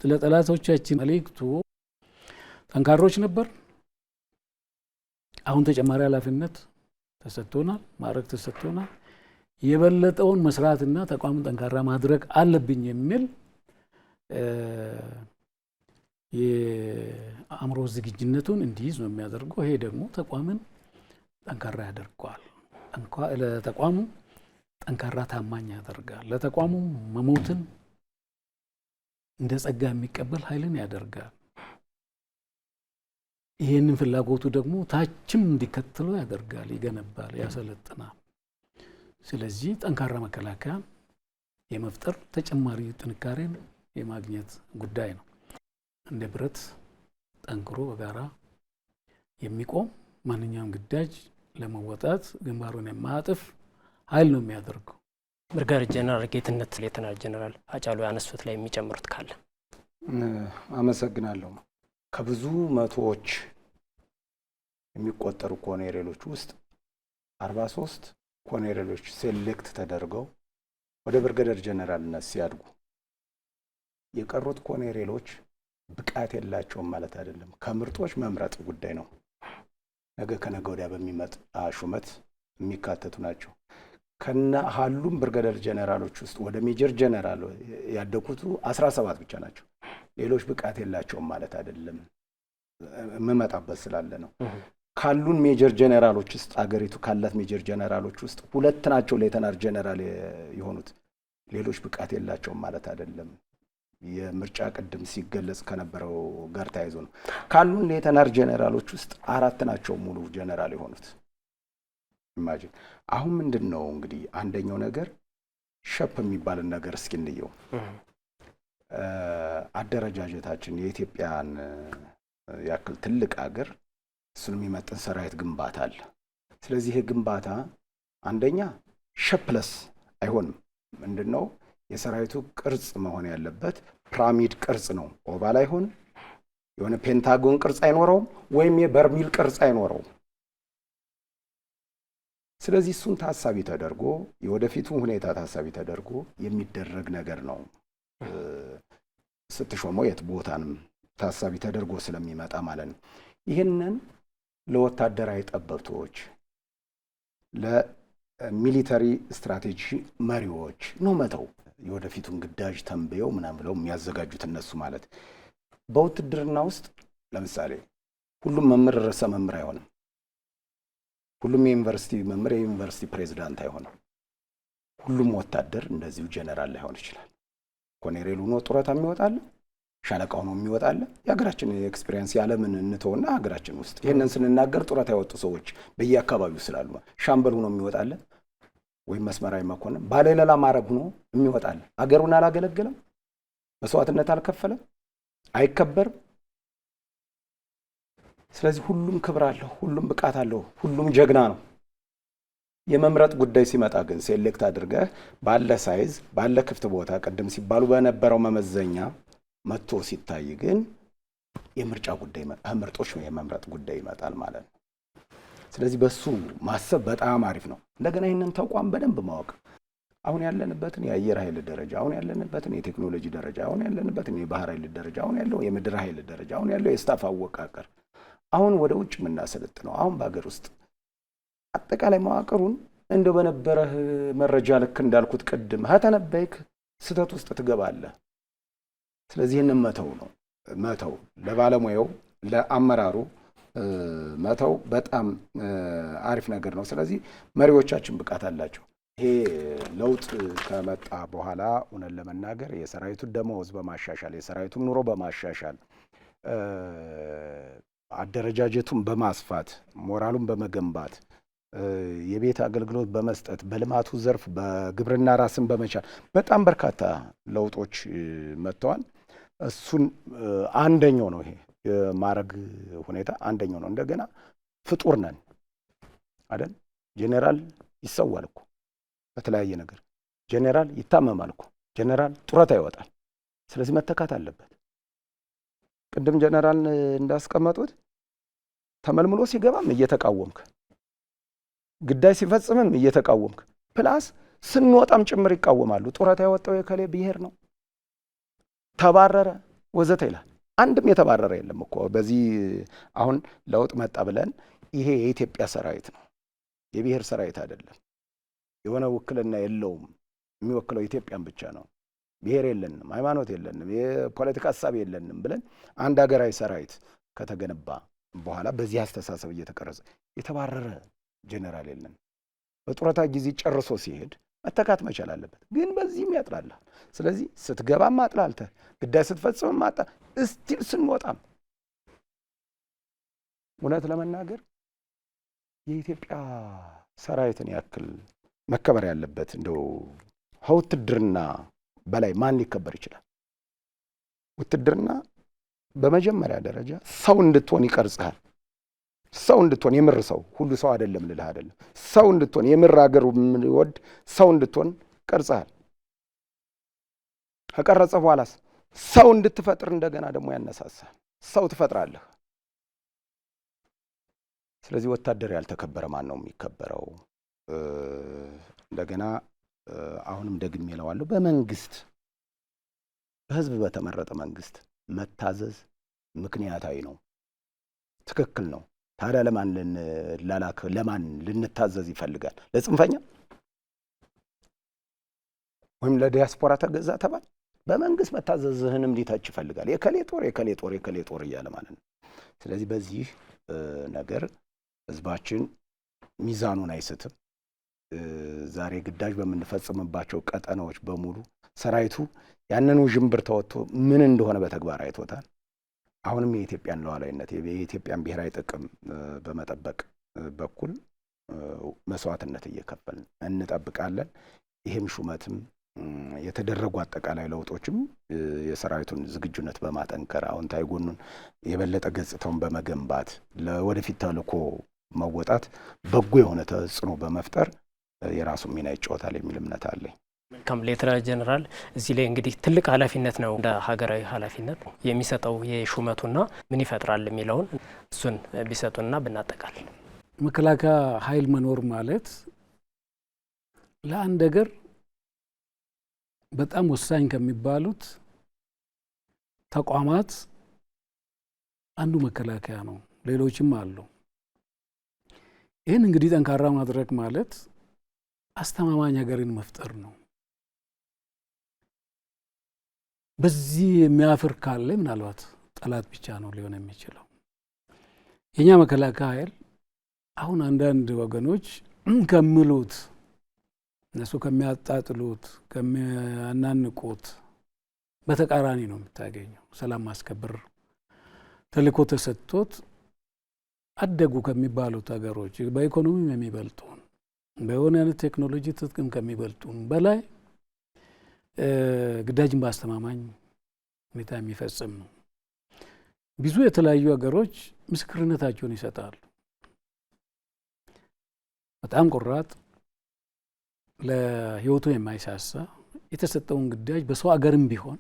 ለጠላቶቻችን መልእክቱ ጠንካሮች ነበር፣ አሁን ተጨማሪ ኃላፊነት ተሰጥቶናል፣ ማዕረግ ተሰጥቶናል፣ የበለጠውን መስራትና ተቋምን ጠንካራ ማድረግ አለብኝ የሚል የአእምሮ ዝግጁነቱን እንዲይዝ ነው የሚያደርገው። ይሄ ደግሞ ተቋምን ጠንካራ ያደርገዋል። ለተቋሙ ጠንካራ ታማኝ ያደርጋል። ለተቋሙ መሞትን እንደ ጸጋ የሚቀበል ኃይልን ያደርጋል። ይህንን ፍላጎቱ ደግሞ ታችም እንዲከተለው ያደርጋል፣ ይገነባል፣ ያሰለጥናል። ስለዚህ ጠንካራ መከላከያ የመፍጠር ተጨማሪ ጥንካሬን የማግኘት ጉዳይ ነው። እንደ ብረት ጠንክሮ በጋራ የሚቆም ማንኛውም ግዳጅ ለመወጣት ግንባሩን የማያጥፍ ኃይል ነው የሚያደርገው። ብርጋዴር ጄኔራል ጌትነት ሌተናል ጄኔራል ሃጫሉ ያነሱት ላይ የሚጨምሩት ካለ? አመሰግናለሁ። ከብዙ መቶዎች የሚቆጠሩ ኮሎኔሎች ውስጥ 43 ኮሎኔሎች ሴሌክት ተደርገው ወደ ብርጋዴር ጄኔራልነት ሲያድጉ የቀሩት ኮሎኔሎች ብቃት የላቸውም ማለት አይደለም። ከምርጦች መምረጥ ጉዳይ ነው። ነገ ከነገ ወዲያ በሚመጣ ሹመት የሚካተቱ ናቸው። ሁሉም ብርጋዴር ጄኔራሎች ውስጥ ወደ ሜጀር ጄኔራል ያደጉት 17 ብቻ ናቸው። ሌሎች ብቃት የላቸውም ማለት አይደለም። መመጣበት ስላለ ነው። ካሉን ሜጀር ጄኔራሎች ውስጥ አገሪቱ ካላት ሜጀር ጄኔራሎች ውስጥ 2 ናቸው ሌተናል ጄኔራል የሆኑት። ሌሎች ብቃት የላቸውም ማለት አይደለም። የምርጫ ቅድም ሲገለጽ ከነበረው ጋር ተያይዞ ነው። ካሉን ሌተናል ጄኔራሎች ውስጥ 4 ናቸው ሙሉ ጄኔራል የሆኑት። ኢማጂን። አሁን ምንድነው እንግዲህ አንደኛው ነገር ሸፕ የሚባልን ነገር እስኪ እንየው። አደረጃጀታችን የኢትዮጵያን ያክል ትልቅ ሀገር እሱን የሚመጥን ሰራዊት ግንባታ አለ። ስለዚህ ይህ ግንባታ አንደኛ ሸፕለስ አይሆንም። ምንድነው የሰራዊቱ ቅርጽ መሆን ያለበት ፒራሚድ ቅርጽ ነው። ኦቫል አይሆንም፣ የሆነ ፔንታጎን ቅርጽ አይኖረውም፣ ወይም የበርሚል ቅርጽ አይኖረውም። ስለዚህ እሱን ታሳቢ ተደርጎ የወደፊቱ ሁኔታ ታሳቢ ተደርጎ የሚደረግ ነገር ነው። ስትሾመው የት ቦታንም ታሳቢ ተደርጎ ስለሚመጣ ማለት ነው። ይህንን ለወታደራዊ ጠበብቶች፣ ለሚሊተሪ ስትራቴጂ መሪዎች ነው መተው። የወደፊቱን ግዳጅ ተንብየው ምናምን ብለው የሚያዘጋጁት እነሱ ማለት። በውትድርና ውስጥ ለምሳሌ ሁሉም መምህር ርዕሰ መምህር አይሆንም። ሁሉም የዩኒቨርሲቲ መምህር የዩኒቨርሲቲ ፕሬዝዳንት አይሆንም። ሁሉም ወታደር እንደዚሁ ጄኔራል ላይሆን ይችላል። ኮሎኔል ሆኖ ጡረታ የሚወጣል፣ ሻለቃው ነው የሚወጣለ። የሀገራችን ኤክስፒሪየንስ ያለምን እንተውና ሀገራችን ውስጥ ይሄንን ስንናገር ጡረታ ያወጡ ሰዎች በየአካባቢው ስላሉ ሻምበል ሆኖ የሚወጣለ ወይም መስመራዊ መኮንን ባለሌላ ማዕረግ ሆኖ የሚወጣለ አገሩን አላገለገለም፣ መስዋዕትነት አልከፈለም፣ አይከበርም። ስለዚህ ሁሉም ክብር አለው፣ ሁሉም ብቃት አለው፣ ሁሉም ጀግና ነው። የመምረጥ ጉዳይ ሲመጣ ግን ሴሌክት አድርገህ ባለ ሳይዝ ባለ ክፍት ቦታ ቅድም ሲባሉ በነበረው መመዘኛ መጥቶ ሲታይ ግን የምርጫ ጉዳይ ምርጦች ነው የመምረጥ ጉዳይ ይመጣል ማለት ነው። ስለዚህ በሱ ማሰብ በጣም አሪፍ ነው። እንደገና ይህንን ተቋም በደንብ ማወቅ አሁን ያለንበትን የአየር ኃይል ደረጃ፣ አሁን ያለንበትን የቴክኖሎጂ ደረጃ፣ አሁን ያለንበትን የባህር ኃይል ደረጃ፣ አሁን ያለው የምድር ኃይል ደረጃ፣ አሁን ያለው የስታፍ አወቃቀር፣ አሁን ወደ ውጭ የምናሰለጥነው፣ አሁን በሀገር ውስጥ አጠቃላይ መዋቅሩን እንደ በነበረህ መረጃ ልክ እንዳልኩት ቅድም ከተነበይክ ስህተት ውስጥ ትገባለህ። ስለዚህ ይህንን መተው ለባለሙያው ለአመራሩ መተው በጣም አሪፍ ነገር ነው። ስለዚህ መሪዎቻችን ብቃት አላቸው። ይሄ ለውጥ ከመጣ በኋላ እውነት ለመናገር የሰራዊቱን ደመወዝ በማሻሻል የሰራዊቱን ኑሮ በማሻሻል አደረጃጀቱን በማስፋት ሞራሉን በመገንባት የቤት አገልግሎት በመስጠት በልማቱ ዘርፍ በግብርና ራስን በመቻል በጣም በርካታ ለውጦች መጥተዋል። እሱን አንደኛው ነው። ይሄ የማዕረግ ሁኔታ አንደኛው ነው። እንደገና ፍጡር ነን አይደል? ጄኔራል ይሰዋል እኮ በተለያየ ነገር፣ ጄኔራል ይታመማል እኮ፣ ጄኔራል ጡረታ ይወጣል። ስለዚህ መተካት አለበት። ቅድም ጄኔራል እንዳስቀመጡት ተመልምሎ ሲገባም እየተቃወምክ ግዳይ ሲፈጽምም እየተቃወምክ ፕላስ ስንወጣም ጭምር ይቃወማሉ። ጡረታ ያወጣው የከሌ ብሔር ነው ተባረረ ወዘተ ይላል። አንድም የተባረረ የለም እኮ በዚህ አሁን ለውጥ መጣ ብለን ይሄ የኢትዮጵያ ሰራዊት ነው፣ የብሔር ሰራዊት አይደለም። የሆነ ውክልና የለውም፣ የሚወክለው ኢትዮጵያን ብቻ ነው። ብሔር የለንም፣ ሃይማኖት የለንም፣ የፖለቲካ ሀሳብ የለንም ብለን አንድ ሀገራዊ ሰራዊት ከተገነባ በኋላ በዚህ አስተሳሰብ እየተቀረጸ የተባረረ ጄኔራል የለን። በጡረታ ጊዜ ጨርሶ ሲሄድ መተካት መቻል አለበት። ግን በዚህም ያጥላልሃል። ስለዚህ ስትገባም አጥላልተህ ግዳይ ስትፈጽምም ማጣ እስቲል ስንወጣም እውነት ለመናገር የኢትዮጵያ ሰራዊትን ያክል መከበር ያለበት እንደው ከውትድርና በላይ ማን ሊከበር ይችላል? ውትድርና በመጀመሪያ ደረጃ ሰው እንድትሆን ይቀርጽሃል። ሰው እንድትሆን የምር ሰው ሁሉ ሰው አይደለም ልልህ አይደለም። ሰው እንድትሆን የምር ሀገሩ የሚወድ ሰው እንድትሆን ቀርጸሃል። ከቀረጸ በኋላስ ሰው እንድትፈጥር እንደገና ደግሞ ያነሳሳል። ሰው ትፈጥራለህ። ስለዚህ ወታደር ያልተከበረ ማን ነው የሚከበረው? እንደገና አሁንም ደግሜ እለዋለሁ፣ በመንግስት በህዝብ በተመረጠ መንግስት መታዘዝ ምክንያታዊ ነው፣ ትክክል ነው። ታዲያ ለማን ልንላላክ ለማን ልንታዘዝ ይፈልጋል? ለጽንፈኛ ወይም ለዲያስፖራ ተገዛ ተባል? በመንግስት መታዘዝህንም ሊታች ይፈልጋል። የከሌ ጦር የከሌ ጦር የከሌ ጦር እያለ ማለት ነው። ስለዚህ በዚህ ነገር ህዝባችን ሚዛኑን አይስትም። ዛሬ ግዳጅ በምንፈጽምባቸው ቀጠናዎች በሙሉ ሰራዊቱ ያንን ውዥንብር ተወጥቶ ምን እንደሆነ በተግባር አይቶታል። አሁንም የኢትዮጵያን ሉዓላዊነት የኢትዮጵያን ብሔራዊ ጥቅም በመጠበቅ በኩል መስዋዕትነት እየከፈልን እንጠብቃለን። ይህም ሹመትም የተደረጉ አጠቃላይ ለውጦችም የሰራዊቱን ዝግጁነት በማጠንከር አዎንታዊ ጎኑን የበለጠ ገጽታውን በመገንባት ለወደፊት ተልዕኮ መወጣት በጎ የሆነ ተጽዕኖ በመፍጠር የራሱን ሚና ይጫወታል የሚል እምነት አለኝ። መልካም ሌተናል ጀነራል፣ እዚህ ላይ እንግዲህ ትልቅ ኃላፊነት ነው እንደ ሀገራዊ ኃላፊነት የሚሰጠው የሹመቱና ምን ይፈጥራል የሚለውን እሱን ቢሰጡና ብናጠቃል። መከላከያ ኃይል መኖር ማለት ለአንድ ሀገር በጣም ወሳኝ ከሚባሉት ተቋማት አንዱ መከላከያ ነው። ሌሎችም አሉ። ይህን እንግዲህ ጠንካራ ማድረግ ማለት አስተማማኝ ሀገርን መፍጠር ነው። በዚህ የሚያፍር ካለ ምናልባት ጠላት ብቻ ነው ሊሆን የሚችለው። የኛ መከላከያ ኃይል አሁን አንዳንድ ወገኖች ከሚሉት እነሱ ከሚያጣጥሉት ከሚያናንቁት በተቃራኒ ነው የምታገኘው። ሰላም ማስከበር ተልእኮ ተሰጥቶት አደጉ ከሚባሉት ሀገሮች በኢኮኖሚም የሚበልጡን በሆነ አይነት ቴክኖሎጂ ትጥቅም ከሚበልጡን በላይ ግዳጅን በአስተማማኝ ሁኔታ የሚፈጽም ነው። ብዙ የተለያዩ ሀገሮች ምስክርነታቸውን ይሰጣሉ። በጣም ቆራጥ፣ ለህይወቱ የማይሳሳ የተሰጠውን ግዳጅ በሰው አገርም ቢሆን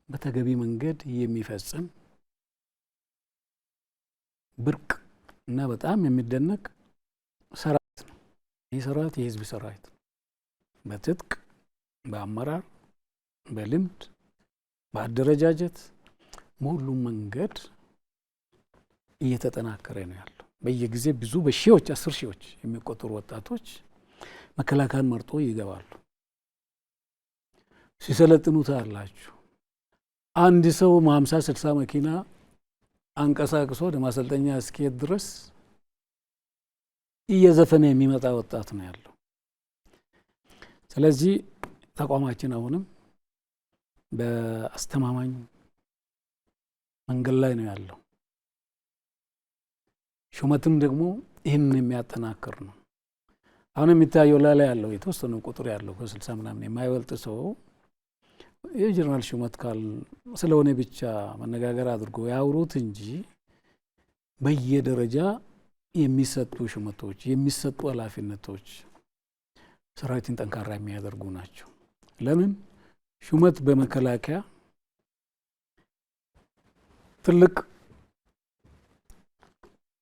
በተገቢ መንገድ የሚፈጽም ብርቅ እና በጣም የሚደነቅ ሰራዊት ነው። ይህ ሰራዊት የህዝብ ሰራዊት በትጥቅ፣ በአመራር፣ በልምድ፣ በአደረጃጀት በሁሉም መንገድ እየተጠናከረ ነው ያለው። በየጊዜ ብዙ በሺዎች 10 ሺዎች የሚቆጠሩ ወጣቶች መከላከያን መርጦ ይገባሉ። ሲሰለጥኑ ታያላችሁ። አንድ ሰው 50-60 መኪና አንቀሳቅሶ ወደ ማሰልጠኛ እስኪሄድ ድረስ እየዘፈነ የሚመጣ ወጣት ነው ያለው። ስለዚህ ተቋማችን አሁንም በአስተማማኝ መንገድ ላይ ነው ያለው። ሹመትም ደግሞ ይህንን የሚያጠናክር ነው። አሁን የሚታየው ላይ ያለው የተወሰነ ቁጥር ያለው ከ60 ምናምን የማይበልጥ ሰው የጀነራል ሹመት ካል ስለሆነ ብቻ መነጋገር አድርጎ ያውሩት እንጂ በየደረጃ የሚሰጡ ሹመቶች፣ የሚሰጡ ኃላፊነቶች ሰራዊትን ጠንካራ የሚያደርጉ ናቸው። ለምን ሹመት በመከላከያ ትልቅ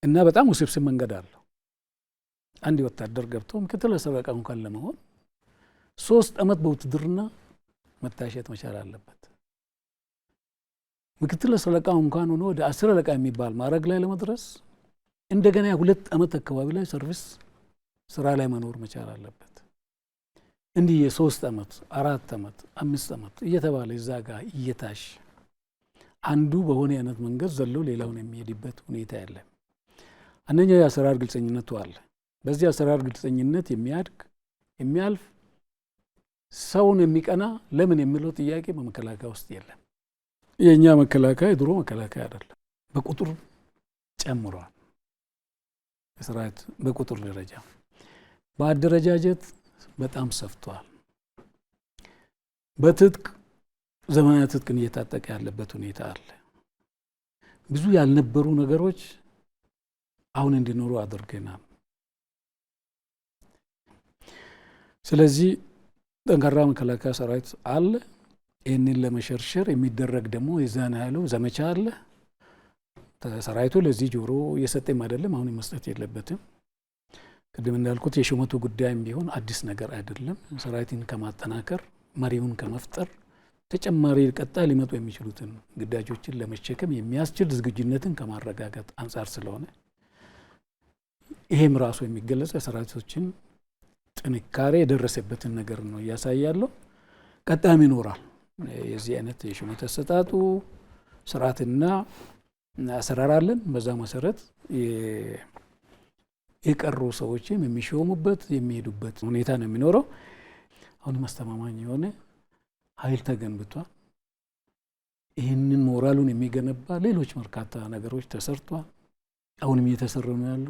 እና በጣም ውስብስብ መንገድ አለው። አንድ ወታደር ገብቶ ምክትል አስር እንኳን ለመሆን 3 ዓመት በውትድርና መታሸት መቻል አለበት። ምክትል አስር እንኳን ሆኖ ወደ 10 አለቃ የሚባል ማዕረግ ላይ ለመድረስ እንደገና 2 ዓመት አካባቢ ላይ ሰርቪስ ስራ ላይ መኖር መቻል አለበት። እንዲህ የ3 ዓመት 4 ዓመት 5 ዓመት እየተባለ እዛ ጋር እየታሽ አንዱ በሆነ አይነት መንገድ ዘሎ ሌላውን የሚሄድበት ሁኔታ የለም። አንደኛው የአሰራር ግልጸኝነቱ አለ። በዚህ አሰራር ግልጸኝነት የሚያድግ የሚያልፍ ሰውን የሚቀና ለምን የሚለው ጥያቄ በመከላከያ ውስጥ የለም። የኛ መከላከያ የድሮ መከላከያ አይደለም። በቁጥር ጨምሯል። የሰራዊት በቁጥር ደረጃ በአደረጃጀት በጣም ሰፍቷል። በትጥቅ ዘመናዊ ትጥቅን እየታጠቀ ያለበት ሁኔታ አለ። ብዙ ያልነበሩ ነገሮች አሁን እንዲኖሩ አድርገናል። ስለዚህ ጠንካራ መከላከያ ሰራዊት አለ። ይህንን ለመሸርሸር የሚደረግ ደግሞ የዛን ያህሉ ዘመቻ አለ። ሰራዊቱ ለዚህ ጆሮ እየሰጠም አይደለም፣ አሁን መስጠት የለበትም። ቅድም እንዳልኩት የሹመቱ ጉዳይም ቢሆን አዲስ ነገር አይደለም። ሰራዊትን ከማጠናከር መሪውን ከመፍጠር ተጨማሪ ቀጣይ ሊመጡ የሚችሉትን ግዳጆችን ለመሸከም የሚያስችል ዝግጁነትን ከማረጋገጥ አንጻር ስለሆነ ይሄም ራሱ የሚገለጸው የሰራዊቶችን ጥንካሬ የደረሰበትን ነገር ነው እያሳያለሁ። ቀጣይም ይኖራል። የዚህ አይነት የሹመት አሰጣጡ ስርዓትና አሰራር አለን። በዛ መሰረት የቀሩ ሰዎችም የሚሾሙበት የሚሄዱበት ሁኔታ ነው የሚኖረው። አሁን አስተማማኝ የሆነ ኃይል ተገንብቷል። ይህንን ሞራሉን የሚገነባ ሌሎች በርካታ ነገሮች ተሰርቷል። አሁንም እየተሰሩ ነው ያሉ።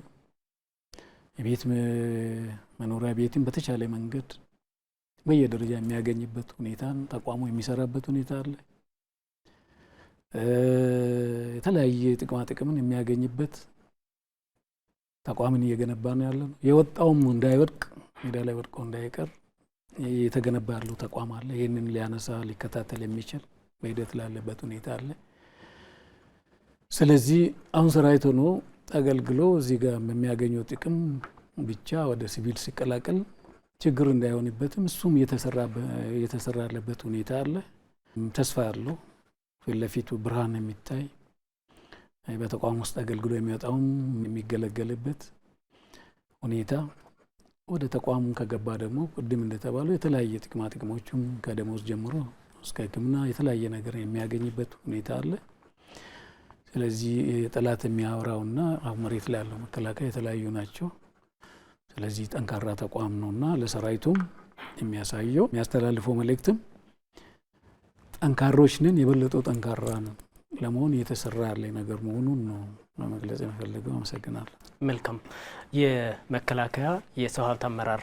የቤት መኖሪያ ቤትን በተቻለ መንገድ በየደረጃ የሚያገኝበት ሁኔታን ተቋሙ የሚሰራበት ሁኔታ አለ። የተለያየ ጥቅማ ጥቅምን የሚያገኝበት ተቋምን እየገነባ ነው ያለ ነው። የወጣውም እንዳይወድቅ ሜዳ ላይ ወድቆ እንዳይቀር የተገነባ ያለው ተቋም አለ። ይህንን ሊያነሳ ሊከታተል የሚችል በሂደት ላለበት ሁኔታ አለ። ስለዚህ አሁን ሰራዊት ሆኖ አገልግሎ እዚህ ጋር የሚያገኘው ጥቅም ብቻ ወደ ሲቪል ሲቀላቀል ችግር እንዳይሆንበትም እሱም እየተሰራ ያለበት ሁኔታ አለ። ተስፋ ያለው ፊት ለፊቱ ብርሃን የሚታይ በተቋም ውስጥ አገልግሎ የሚወጣውም የሚገለገልበት ሁኔታ ወደ ተቋሙ ከገባ ደግሞ ቅድም እንደተባለው የተለያየ ጥቅማ ጥቅሞችም ከደሞዝ ጀምሮ እስከ ሕክምና የተለያየ ነገር የሚያገኝበት ሁኔታ አለ። ስለዚህ ጠላት የሚያወራውና አሁን መሬት ላይ ያለው መከላከያ የተለያዩ ናቸው። ስለዚህ ጠንካራ ተቋም ነውና ለሰራዊቱም የሚያሳየው የሚያስተላልፈው መልእክትም ጠንካሮች ነን፣ የበለጠው ጠንካራ ነን ለመሆን እየተሰራ ያለ ነገር መሆኑን ነው ለመግለጽ የምፈልገው። አመሰግናለሁ። መልካም። የመከላከያ የሰው ሀብት አመራር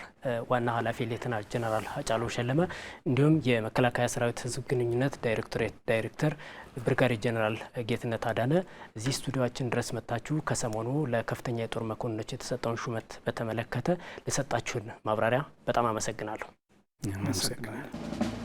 ዋና ኃላፊ ሌተናል ጀነራል ሃጫሉ ሸለመ እንዲሁም የመከላከያ ሰራዊት ህዝብ ግንኙነት ዳይሬክቶሬት ዳይሬክተር ብርጋዴር ጀነራል ጌትነት አዳነ እዚህ ስቱዲዮአችን ድረስ መጥታችሁ ከሰሞኑ ለከፍተኛ የጦር መኮንኖች የተሰጠውን ሹመት በተመለከተ ለሰጣችሁን ማብራሪያ በጣም አመሰግናለሁ። አመሰግናለሁ።